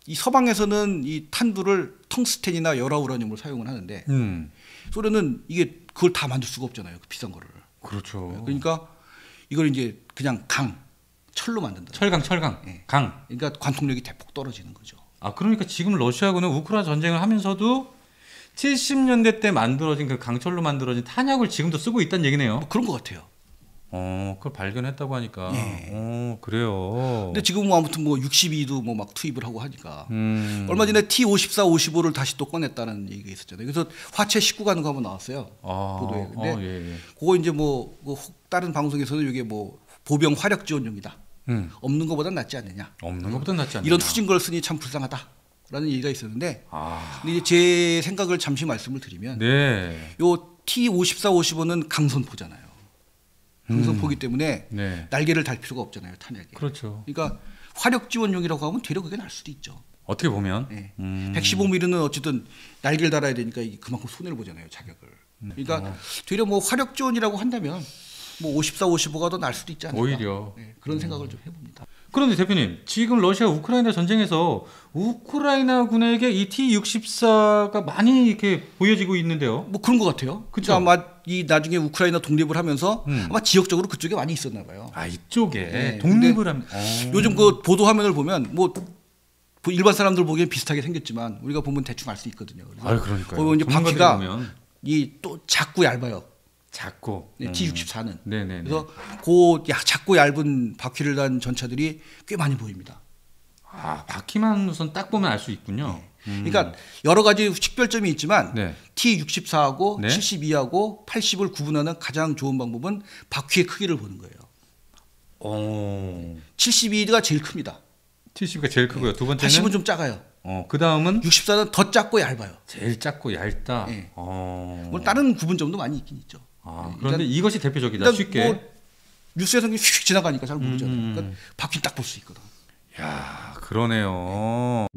[SPEAKER 2] 이 서방에서는 이 탄두를 텅스텐이나 열화우라늄을 사용을 하는데 소련은 이게 그걸 다 만들 수가 없잖아요. 그 비싼 거를.
[SPEAKER 1] 그렇죠.
[SPEAKER 2] 그러니까 이걸 이제 그냥 철로 만든다.
[SPEAKER 1] 철강.
[SPEAKER 2] 네.
[SPEAKER 1] 강.
[SPEAKER 2] 그러니까 관통력이 대폭 떨어지는 거죠.
[SPEAKER 1] 아 그러니까 지금 러시아군은 우크라이나 전쟁을 하면서도 70년대 때 만들어진 그 강철로 만들어진 탄약을 지금도 쓰고 있다는 얘기네요.
[SPEAKER 2] 뭐 그런 것 같아요.
[SPEAKER 1] 그걸 발견했다고 하니까.
[SPEAKER 2] 네.
[SPEAKER 1] 그래요.
[SPEAKER 2] 근데 지금 뭐 아무튼 뭐 62도 뭐 막 투입을 하고 하니까 얼마 전에 T54, 55를 다시 또 꺼냈다는 얘기가 있었잖아요. 그래서 화체 19가 하는 거 한번 나왔어요. 보도에. 근데
[SPEAKER 1] 예.
[SPEAKER 2] 그거 이제 뭐 다른 방송에서는 이게 뭐 보병 화력 지원용이다. 없는 것보단 낫지 않느냐.
[SPEAKER 1] 없는 것보단 낫지 않느냐.
[SPEAKER 2] 이런 후진 걸 쓰니 참 불쌍하다라는 얘기가 있었는데 근데 이제 제 생각을 잠시 말씀을 드리면
[SPEAKER 1] 네.
[SPEAKER 2] 요 T54, 55는 강선포잖아요. 강선포기 때문에
[SPEAKER 1] 네.
[SPEAKER 2] 날개를 달 필요가 없잖아요. 탄약에.
[SPEAKER 1] 그렇죠.
[SPEAKER 2] 그러니까 화력 지원용이라고 하면 되려 그게 날 수도 있죠.
[SPEAKER 1] 어떻게 보면.
[SPEAKER 2] 네. 115mm는 어쨌든 날개를 달아야 되니까 그만큼 손해를 보잖아요. 자격을. 그러니까 되려 뭐 화력 지원이라고 한다면 뭐 54, 55가 더 날 수도 있지 않을까.
[SPEAKER 1] 오히려.
[SPEAKER 2] 네, 그런 생각을 좀 해봅니다.
[SPEAKER 1] 그런데 대표님 지금 러시아 우크라이나 전쟁에서 우크라이나군에게 이 T64가 많이 이렇게 보여지고 있는데요.
[SPEAKER 2] 뭐 그런 것 같아요.
[SPEAKER 1] 그쵸?
[SPEAKER 2] 그러니까 아마 이 나중에 우크라이나 독립을 하면서 아마 지역적으로 그쪽에 많이 있었나 봐요.
[SPEAKER 1] 이쪽에
[SPEAKER 2] 네,
[SPEAKER 1] 독립을 하면
[SPEAKER 2] 요즘 그 보도 화면을 보면 뭐 일반 사람들 보기엔 비슷하게 생겼지만 우리가 보면 대충 알 수 있거든요.
[SPEAKER 1] 그러니까요.
[SPEAKER 2] 보면 이제 바퀴가 이 또 작고 얇아요.
[SPEAKER 1] 작고
[SPEAKER 2] 네, T64는.
[SPEAKER 1] 네네.
[SPEAKER 2] 그래서 그 작고 얇은 바퀴를 단 전차들이 꽤 많이 보입니다.
[SPEAKER 1] 아, 바퀴만 우선 딱 보면 알 수 있군요.
[SPEAKER 2] 그러니까 여러 가지 식별점이 있지만
[SPEAKER 1] 네.
[SPEAKER 2] T64하고
[SPEAKER 1] 네.
[SPEAKER 2] 72하고 80을 구분하는 가장 좋은 방법은 바퀴의 크기를 보는 거예요. 72가 제일 큽니다.
[SPEAKER 1] 70가 제일 크고요. 두 번째는
[SPEAKER 2] 80은 좀 작아요.
[SPEAKER 1] 그 다음은
[SPEAKER 2] 64는 더 작고 얇아요.
[SPEAKER 1] 제일 작고 얇다.
[SPEAKER 2] 네. 물론 다른 구분점도 많이 있긴 있죠.
[SPEAKER 1] 그런데 이것이 대표적이다.
[SPEAKER 2] 일단
[SPEAKER 1] 쉽게.
[SPEAKER 2] 뭐 뉴스에서 휙 지나가니까 잘 모르잖아요. 그러니까 바퀴 딱 볼 수 있거든.
[SPEAKER 1] 야, 그러네요.